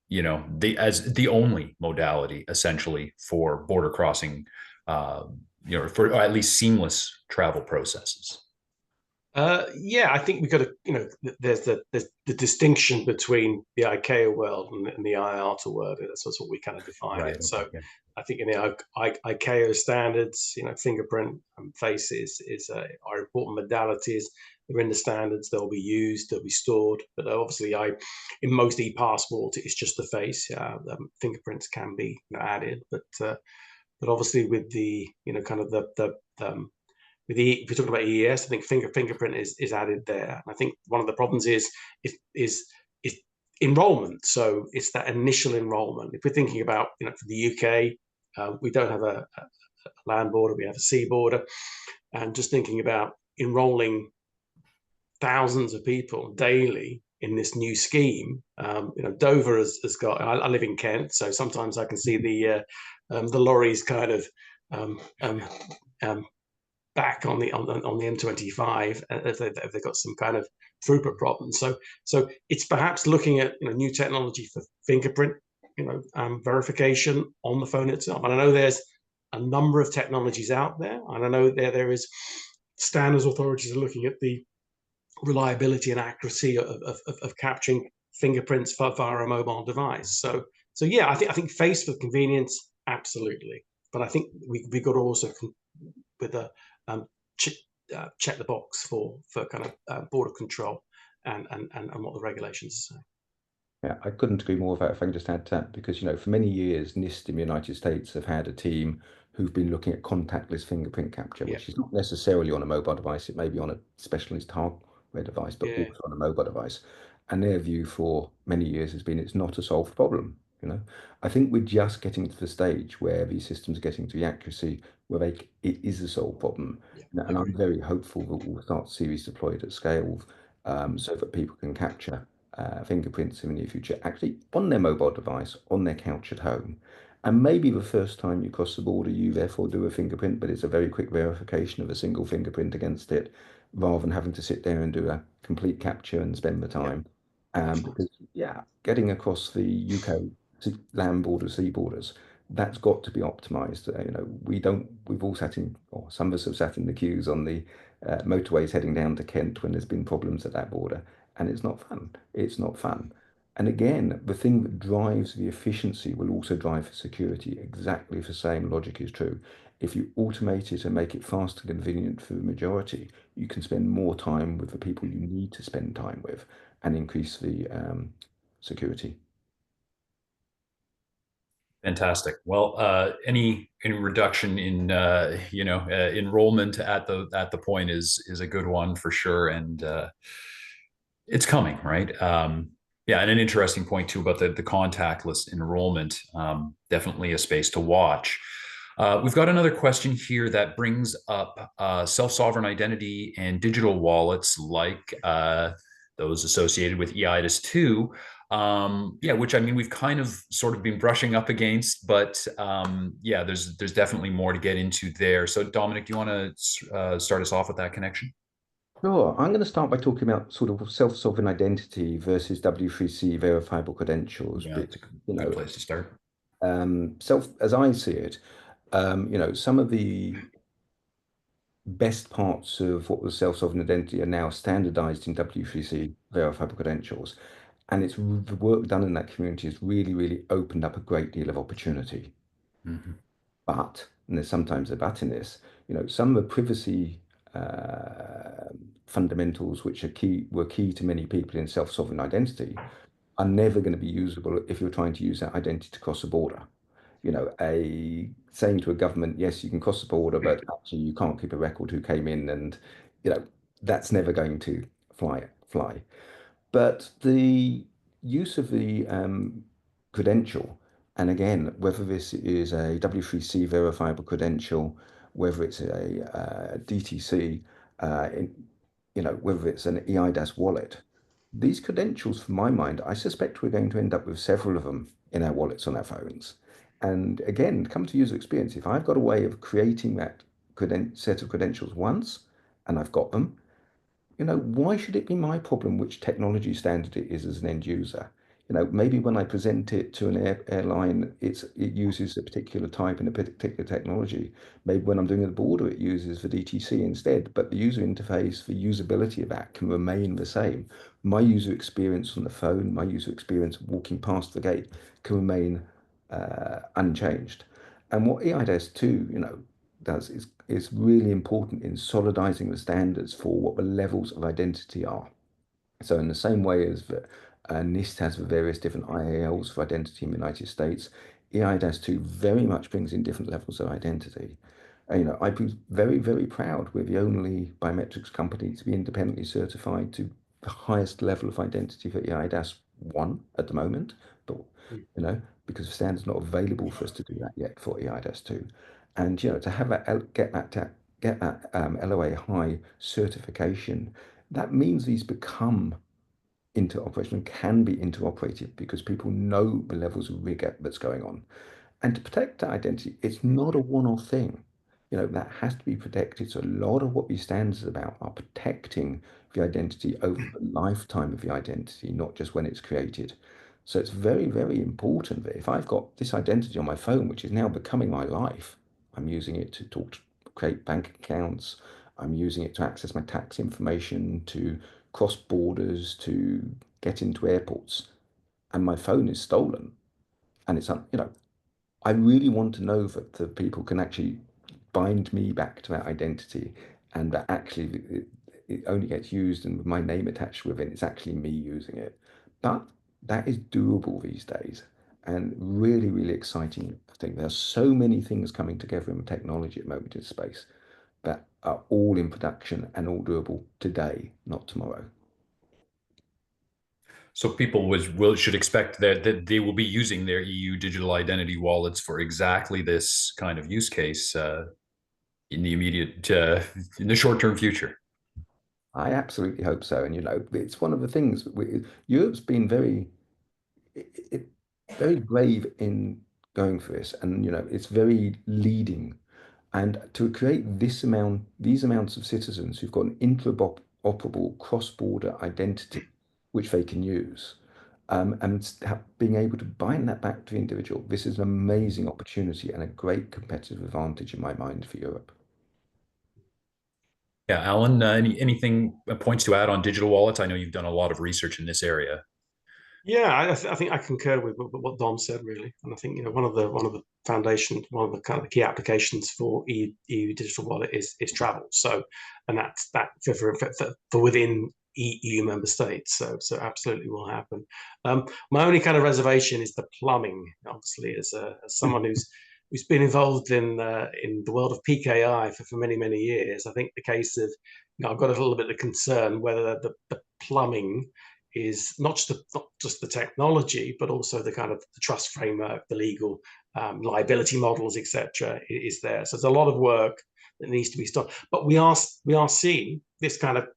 the only modality essentially for border crossing, for at least seamless travel processes? Yeah, I think we've got to, there's the distinction between the ICAO world and the IATA world. That's what we kind of define Right. it. So Okay. I think in the ICAO standards, fingerprint and face are important modalities. They're in the standards. They'll be used. They'll be stored. But obviously, in most e-passport, it's just the face. Fingerprints can be added, but obviously with the kind of if you're talking about EES, I think fingerprint is added there. I think one of the problems is enrollment. So it's that initial enrollment. If we're thinking about for the UK, we don't have a land border, we have a sea border, and just thinking about enrolling thousands of people daily in this new scheme. Dover has got. I live in Kent, so sometimes I can see the lorries kind of back on the M25 if they've got some kind of throughput problem. So it's perhaps looking at new technology for fingerprint, verification on the phone itself. And I know there's a number of technologies out there, and I know there is standards authorities are looking at the reliability and accuracy of capturing fingerprints via a mobile device. So yeah, I think face for convenience, absolutely. But I think we got to also with a check the box for kind of border control and what the regulations say. Yeah, I couldn't agree more with that if I can just add to that because, for many years, NIST in the United States have had a team who've been looking at contactless fingerprint capture, which is not necessarily on a mobile device. It may be on a specialist hardware device, but also on a mobile device. And their view for many years has been it's not a solved problem. I think we're just getting to the stage where these systems are getting to the accuracy where it is a solved problem. And I'm very hopeful that we'll start to see these deployed at scale so that people can capture fingerprints in the near future, actually on their mobile device, on their couch at home. And maybe the first time you cross the border, you therefore do a fingerprint, but it's a very quick verification of a single fingerprint against it, rather than having to sit there and do a complete capture and spend the time. Because, getting across the UK land borders, sea borders. That's got to be optimized. We've all sat in, or some of us have sat in the queues on the motorways heading down to Kent when there's been problems at that border, and it's not fun. It's not fun. And again, the thing that drives the efficiency will also drive for security. Exactly the same logic is true. If you automate it and make it fast and convenient for the majority, you can spend more time with the people you need to spend time with and increase the security. Fantastic. Well, any reduction in enrollment at the point is a good one for sure, and it's coming, right? Yeah, and an interesting point too about the contactless enrollment. Definitely a space to watch. We've got another question here that brings up self-sovereign identity and digital wallets like those associated with EIDAS 2. Yeah, which I mean, we've kind of sort of been brushing up against, but yeah, there's definitely more to get into there. So Dominic, do you want to start us off with that connection? Sure. I'm going to start by talking about sort of self-sovereign identity versus W3C verifiable credentials. Yeah, it's a You good know, place to start. as I see it, some of the best parts of what was self-sovereign identity are now standardized in W3C verifiable credentials. And the work done in that community has really, really opened up a great deal of opportunity. Mhm. But, and there's sometimes a but in this, some of the privacy fundamentals which were key to many people in self-sovereign identity are never going to be usable if you're trying to use that identity to cross a border. A saying to a government, yes, you can cross the border, but actually you can't keep a record who came in, and you know that's never going to fly. But the use of the credential, and again, whether this is a W3C verifiable credential, whether it's a DTC, whether it's an EIDAS wallet, these credentials, for my mind, I suspect we're going to end up with several of them in our wallets on our phones. And again, come to user experience. If I've got a way of creating that set of credentials once, and I've got them, why should it be my problem which technology standard it is as an end user? Maybe when I present it to an airline, it uses a particular type and a particular technology. Maybe when I'm doing a border, it uses the DTC instead, but the user interface, the usability of that can remain the same. My user experience on the phone, my user experience walking past the gate can remain unchanged. And what EIDAS 2, does is really important in solidizing the standards for what the levels of identity are. So in the same way as the NIST has the various different IALs for identity in the United States, EIDAS 2 very much brings in different levels of identity. I'd be very, very proud we're the only biometrics company to be independently certified to the highest level of identity for EIDAS 1 at the moment, but because the standard's not available for us to do that yet for EIDAS 2. And to have that get that LOA high certification, that means these become interoperational, can be interoperative because people know the levels of rigor that's going on. And to protect that identity, it's not a one-off thing. That has to be protected. So a lot of what these standards are about are protecting the identity over the lifetime of the identity, not just when it's created. So it's very, very important that if I've got this identity on my phone, which is now becoming my life, I'm using it to create bank accounts, I'm using it to access my tax information, to cross borders, to get into airports, and my phone is stolen, and I really want to know that the people can actually bind me back to that identity, and that actually it only gets used and with my name attached with it, it's actually me using it. But that is doable these days, and really, really exciting. I think there are so many things coming together in technology at the moment in space that are all in production and all doable today, not tomorrow. So people should expect that they will be using their EU digital identity wallets for exactly this kind of use case in the immediate in the short-term future. I absolutely hope so. And it's one of the things Europe's been it, very brave in going for this, and it's very leading. And to create these amounts of citizens who've got an interoperable cross-border identity, which they can use, being able to bind that back to the individual. This is an amazing opportunity and a great competitive advantage in my mind for Europe. Yeah, Alan, anything points to add on digital wallets? I know you've done a lot of research in this area. Yeah, I think I concur with what Dom said, really, and I think one of the foundations, one of the kind of key applications for EU digital wallet is travel. So, and that's for within EU member states. So absolutely will happen. My only kind of reservation is the plumbing. Obviously, as someone who's been involved in the world of PKI for many years, I think the case of I've got a little bit of concern whether the plumbing is not just the technology, but also the kind of the trust framework, the legal liability models, etc. is there. So there's a lot of work that needs to be done. But we are seeing this kind of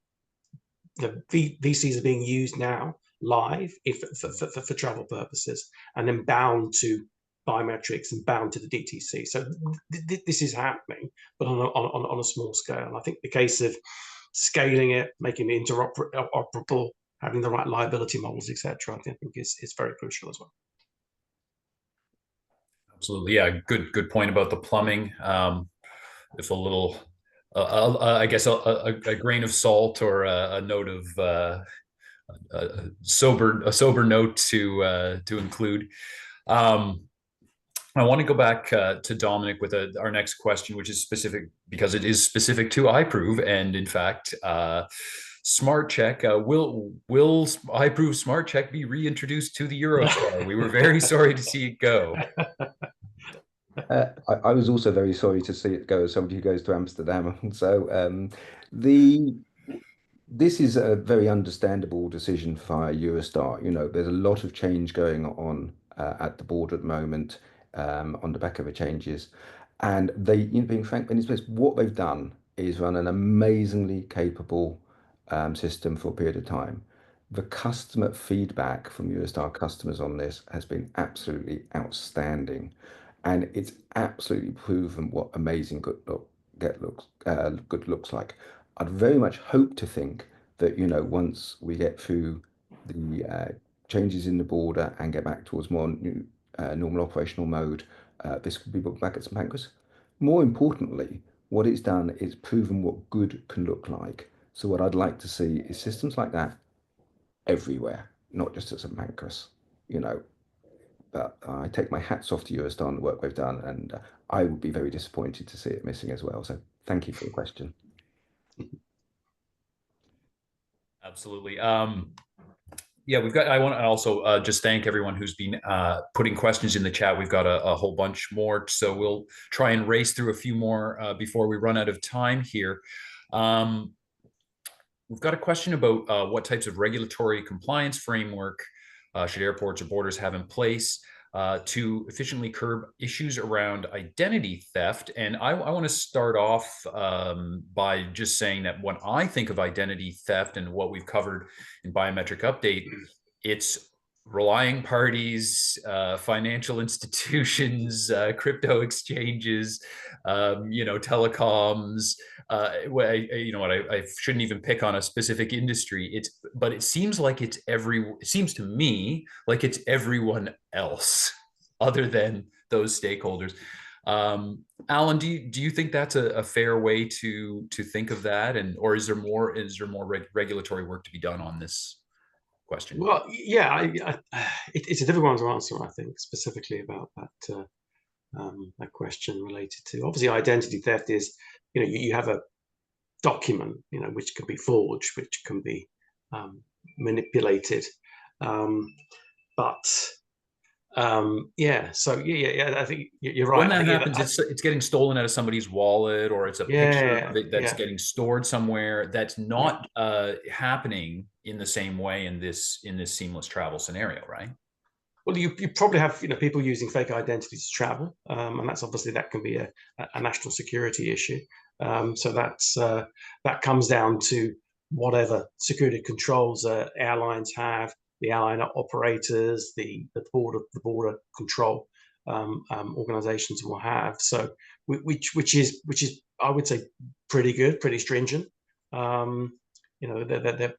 VCs are being used now live for travel purposes, and then bound to biometrics and bound to the DTC. So this is happening, but on a small scale. And I think the case of scaling it, making it interoperable, having the right liability models, etc., I think is very crucial as well. Absolutely, yeah. Good point about the plumbing. If a little, I guess, a grain of salt or a note of a sober note to include. I want to go back to Dominic with our next question, which is specific because it is specific to iProve, and in fact, Smart Check. Will iProve Smart Check be reintroduced to the Eurostar? We were very sorry to see it go. I was also very sorry to see it go as somebody who goes to Amsterdam. So this is a very understandable decision for Eurostar. There's a lot of change going on at the board at the moment on the back of the changes. And they, being frank, what they've done is run an amazingly capable system for a period of time. The customer feedback from Eurostar customers on this has been absolutely outstanding. And it's absolutely proven what amazing good looks like. I'd very much hope to think that, once we get through the changes in the border and get back towards more normal operational mode, this could be brought back at St Pancras. More importantly, what it's done is proven what good can look like. So what I'd like to see is systems like that everywhere, not just at St Pancras. But I take my hats off to Eurostar and the work they've done, and I would be very disappointed to see it missing as well. So thank you for the question. Absolutely. Yeah, I want to also just thank everyone who's been putting questions in the chat. We've got a whole bunch more, so we'll try and race through a few more before we run out of time here. We've got a question about what types of regulatory compliance framework should airports or borders have in place to efficiently curb issues around identity theft. And I want to start off by just saying that when I think of identity theft and what we've covered in Biometric Update, it's relying parties, financial institutions, crypto exchanges, telecoms. I shouldn't even pick on a specific industry. But it seems like it seems to me like it's everyone else other than those stakeholders. Alan, do you think that's a fair way to think of that, or is there more regulatory work to be done on this question? Well, yeah, it's a difficult one to answer, I think, specifically about that question related to, obviously, identity theft is, you have a document, which can be forged, which can be manipulated, I think you're right. When that happens, it's getting stolen out of somebody's wallet, or it's a picture of it that's getting stored somewhere. That's not happening in the same way in this seamless travel scenario, right? Well, you probably have people using fake identities to travel, and that can be a national security issue. So that comes down to whatever security controls airlines have, the airline operators, the border control organizations will have. So which is I would say pretty good, pretty stringent. They're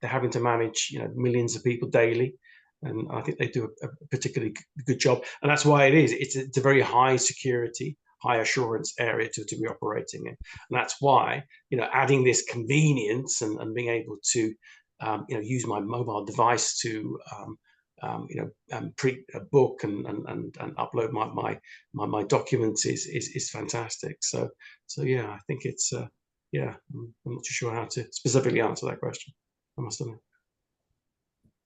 having to manage millions of people daily. And I think they do a particularly good job. And that's why it is. It's a very high security, high assurance area to be operating in. And that's why, adding this convenience and being able to, use my mobile device to, book and upload my documents is fantastic. So yeah, I think it's yeah. I'm not too sure how to specifically answer that question, I must admit.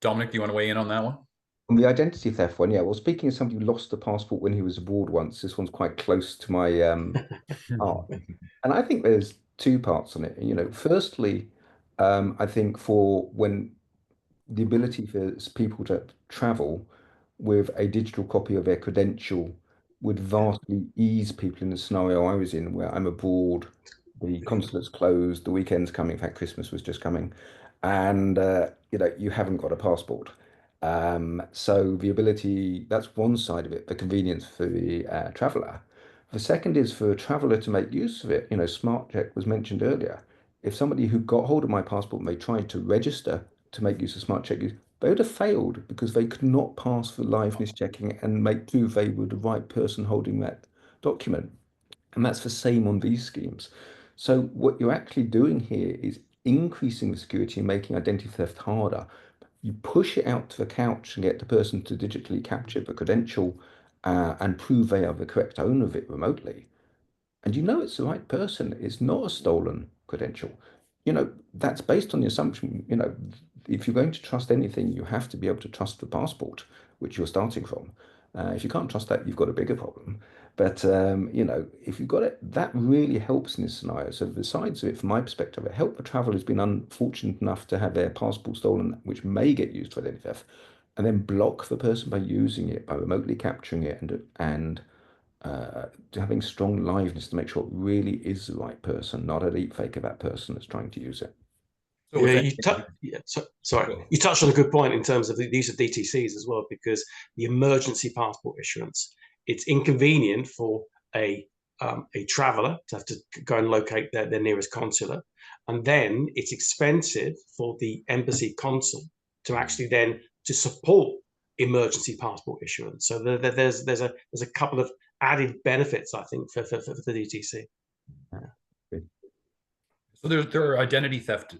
Dominic, do you want to weigh in on that one? On the identity theft one, yeah. Well, speaking of somebody who lost a passport when he was abroad once, this one's quite close to my heart. And I think there's two parts on it. Firstly, I think for when the ability for people to travel with a digital copy of their credential would vastly ease people in the scenario I was in, where I'm abroad, the consulate's closed, the weekend's coming. In fact, Christmas was just coming, and you haven't got a passport. So the ability, that's one side of it, the convenience for the traveller. The second is for a traveller to make use of it. Smart check was mentioned earlier. If somebody who got hold of my passport and they tried to register to make use of smart check, they would have failed because they could not pass the liveness checking and make prove they were the right person holding that document. And that's the same on these schemes. So what you're actually doing here is increasing the security and making identity theft harder. You push it out to the couch and get the person to digitally capture the credential and prove they are the correct owner of it remotely. And it's the right person. It's not a stolen credential. That's based on the assumption, if you're going to trust anything, you have to be able to trust the passport, which you're starting from. If you can't trust that, you've got a bigger problem. But if you've got it, that really helps in this scenario. So the sides of it, from my perspective, it helped the traveller who's been unfortunate enough to have their passport stolen, which may get used for identity theft, and then block the person by using it, by remotely capturing it, and having strong liveness to make sure it really is the right person, not a deep fake of that person that's trying to use it. So sorry, you touched on a good point in terms of the use of DTCs as well, because the emergency passport issuance, it's inconvenient for a traveller to have to go and locate their nearest consulate, and then it's expensive for the embassy consul to actually then to support emergency passport issuance. So there's a couple of added benefits, I think, for the DTC. So there are identity theft,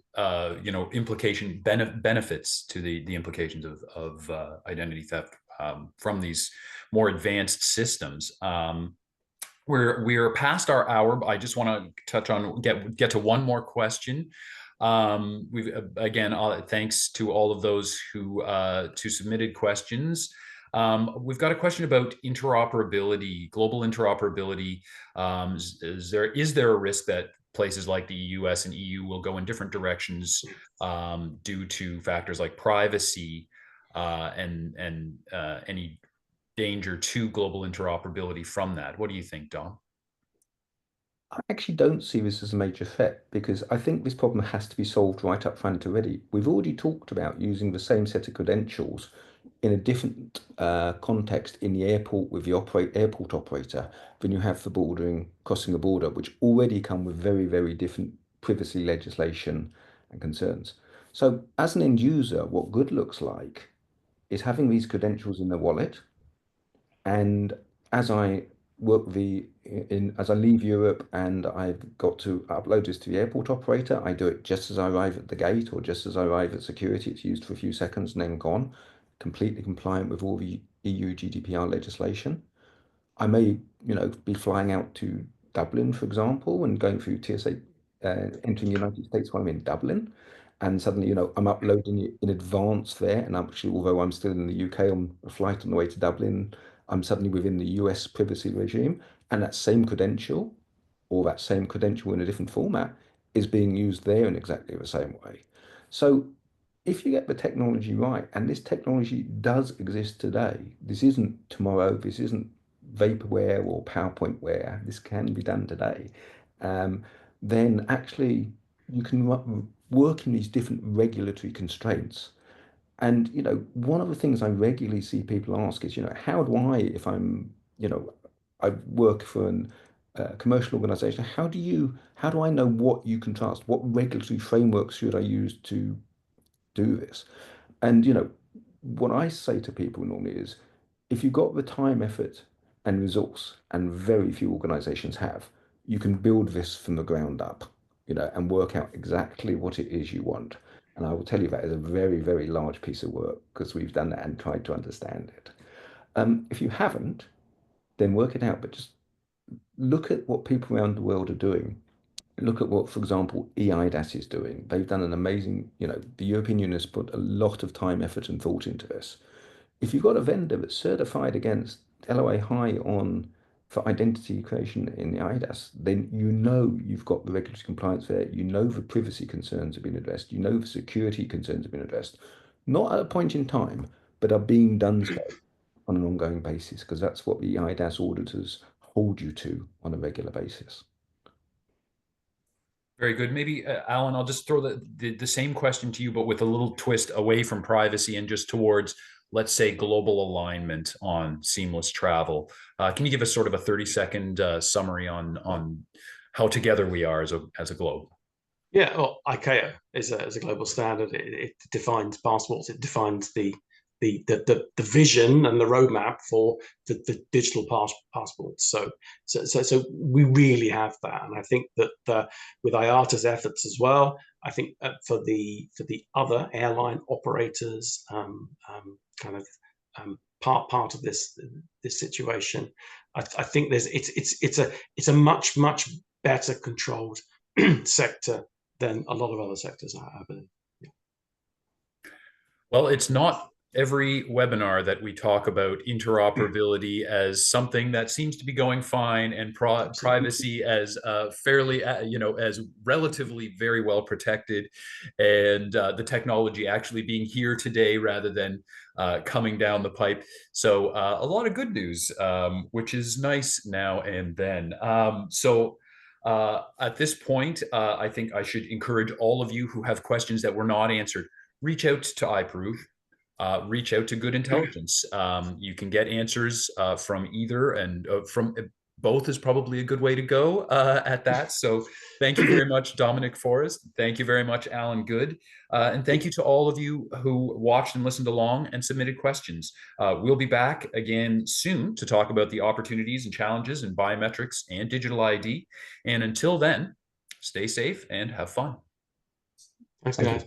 benefits to the implications of identity theft from these more advanced systems. We're past our hour. I just want to touch on get to one more question. We've again, thanks to all of those who submitted questions. We've got a question about interoperability, global interoperability. Is there a risk that places like the US and EU will go in different directions due to factors like privacy and any danger to global interoperability from that? What do you think, Dom? I actually don't see this as a major threat because I think this problem has to be solved right up front already. We've already talked about using the same set of credentials in a different context in the airport with the airport operator than you have for crossing the border, which already come with very, very different privacy legislation and concerns. So as an end user, what good looks like is having these credentials in the wallet. And as I as I leave Europe and I've got to upload this to the airport operator, I do it just as I arrive at the gate or just as I arrive at security. It's used for a few seconds and then gone, completely compliant with all the EU GDPR legislation. I may, be flying out to Dublin, for example, and going through TSA, entering the United States while I'm in Dublin. And suddenly, I'm uploading it in advance there. And actually, although I'm still in the UK on a flight on the way to Dublin, I'm suddenly within the US privacy regime. And that same credential, or that same credential in a different format, is being used there in exactly the same way. So if you get the technology right, and this technology does exist today, this isn't tomorrow, this isn't vaporware or PowerPointware, this can be done today, then actually you can work in these different regulatory constraints. And, one of the things I regularly see people ask is, how do I, if I work for an commercial organization, how do I know what you can trust? What regulatory frameworks should I use to do this? And what I say to people normally is, if you've got the time, effort, and resource, and very few organizations have, you can build this from the ground up, and work out exactly what it is you want. And I will tell you that is a very, very large piece of work because we've done that and tried to understand it. If you haven't, then work it out, but just look at what people around the world are doing. Look at what, for example, EIDAS is doing. They've done an amazing, the European Union has put a lot of time, effort, and thought into this. If you've got a vendor that's certified against LOA high on for identity creation in the IDAS, then you've got the regulatory compliance there. The privacy concerns have been addressed. The security concerns have been addressed. Not at a point in time, but are being done so on an ongoing basis, because that's what the IDAS auditors hold you to on a regular basis. Very good. Maybe, Alan, I'll just throw the same question to you, but with a little twist away from privacy and just towards, let's say, global alignment on seamless travel. Can you give us sort of a 30-second summary on how together we are as a globe? Yeah, well, ICAO is a global standard. It defines passports. It defines the vision and the roadmap for the digital passports. So we really have that, and I think that with IATA's efforts as well, I think for the other airline operators, part of this situation, I think it's a much better controlled sector than a lot of other sectors, I believe. Yeah. Well, it's not every webinar that we talk about interoperability as something that seems to be going fine, and privacy as fairly, as relatively very well protected, and the technology actually being here today rather than coming down the pipe. So a lot of good news, which is nice now and then. At this point, I think I should encourage all of you who have questions that were not answered, reach out to iProve, reach out to Good Intelligence. You can get answers from either, and from both is probably a good way to go at that. So thank you very much, Dominic Forrest. Thank you very much, Alan Good. And thank you to all of you who watched and listened along and submitted questions. We'll be back again soon to talk about the opportunities and challenges in biometrics and digital ID. And until then, stay safe and have fun. Thanks, guys.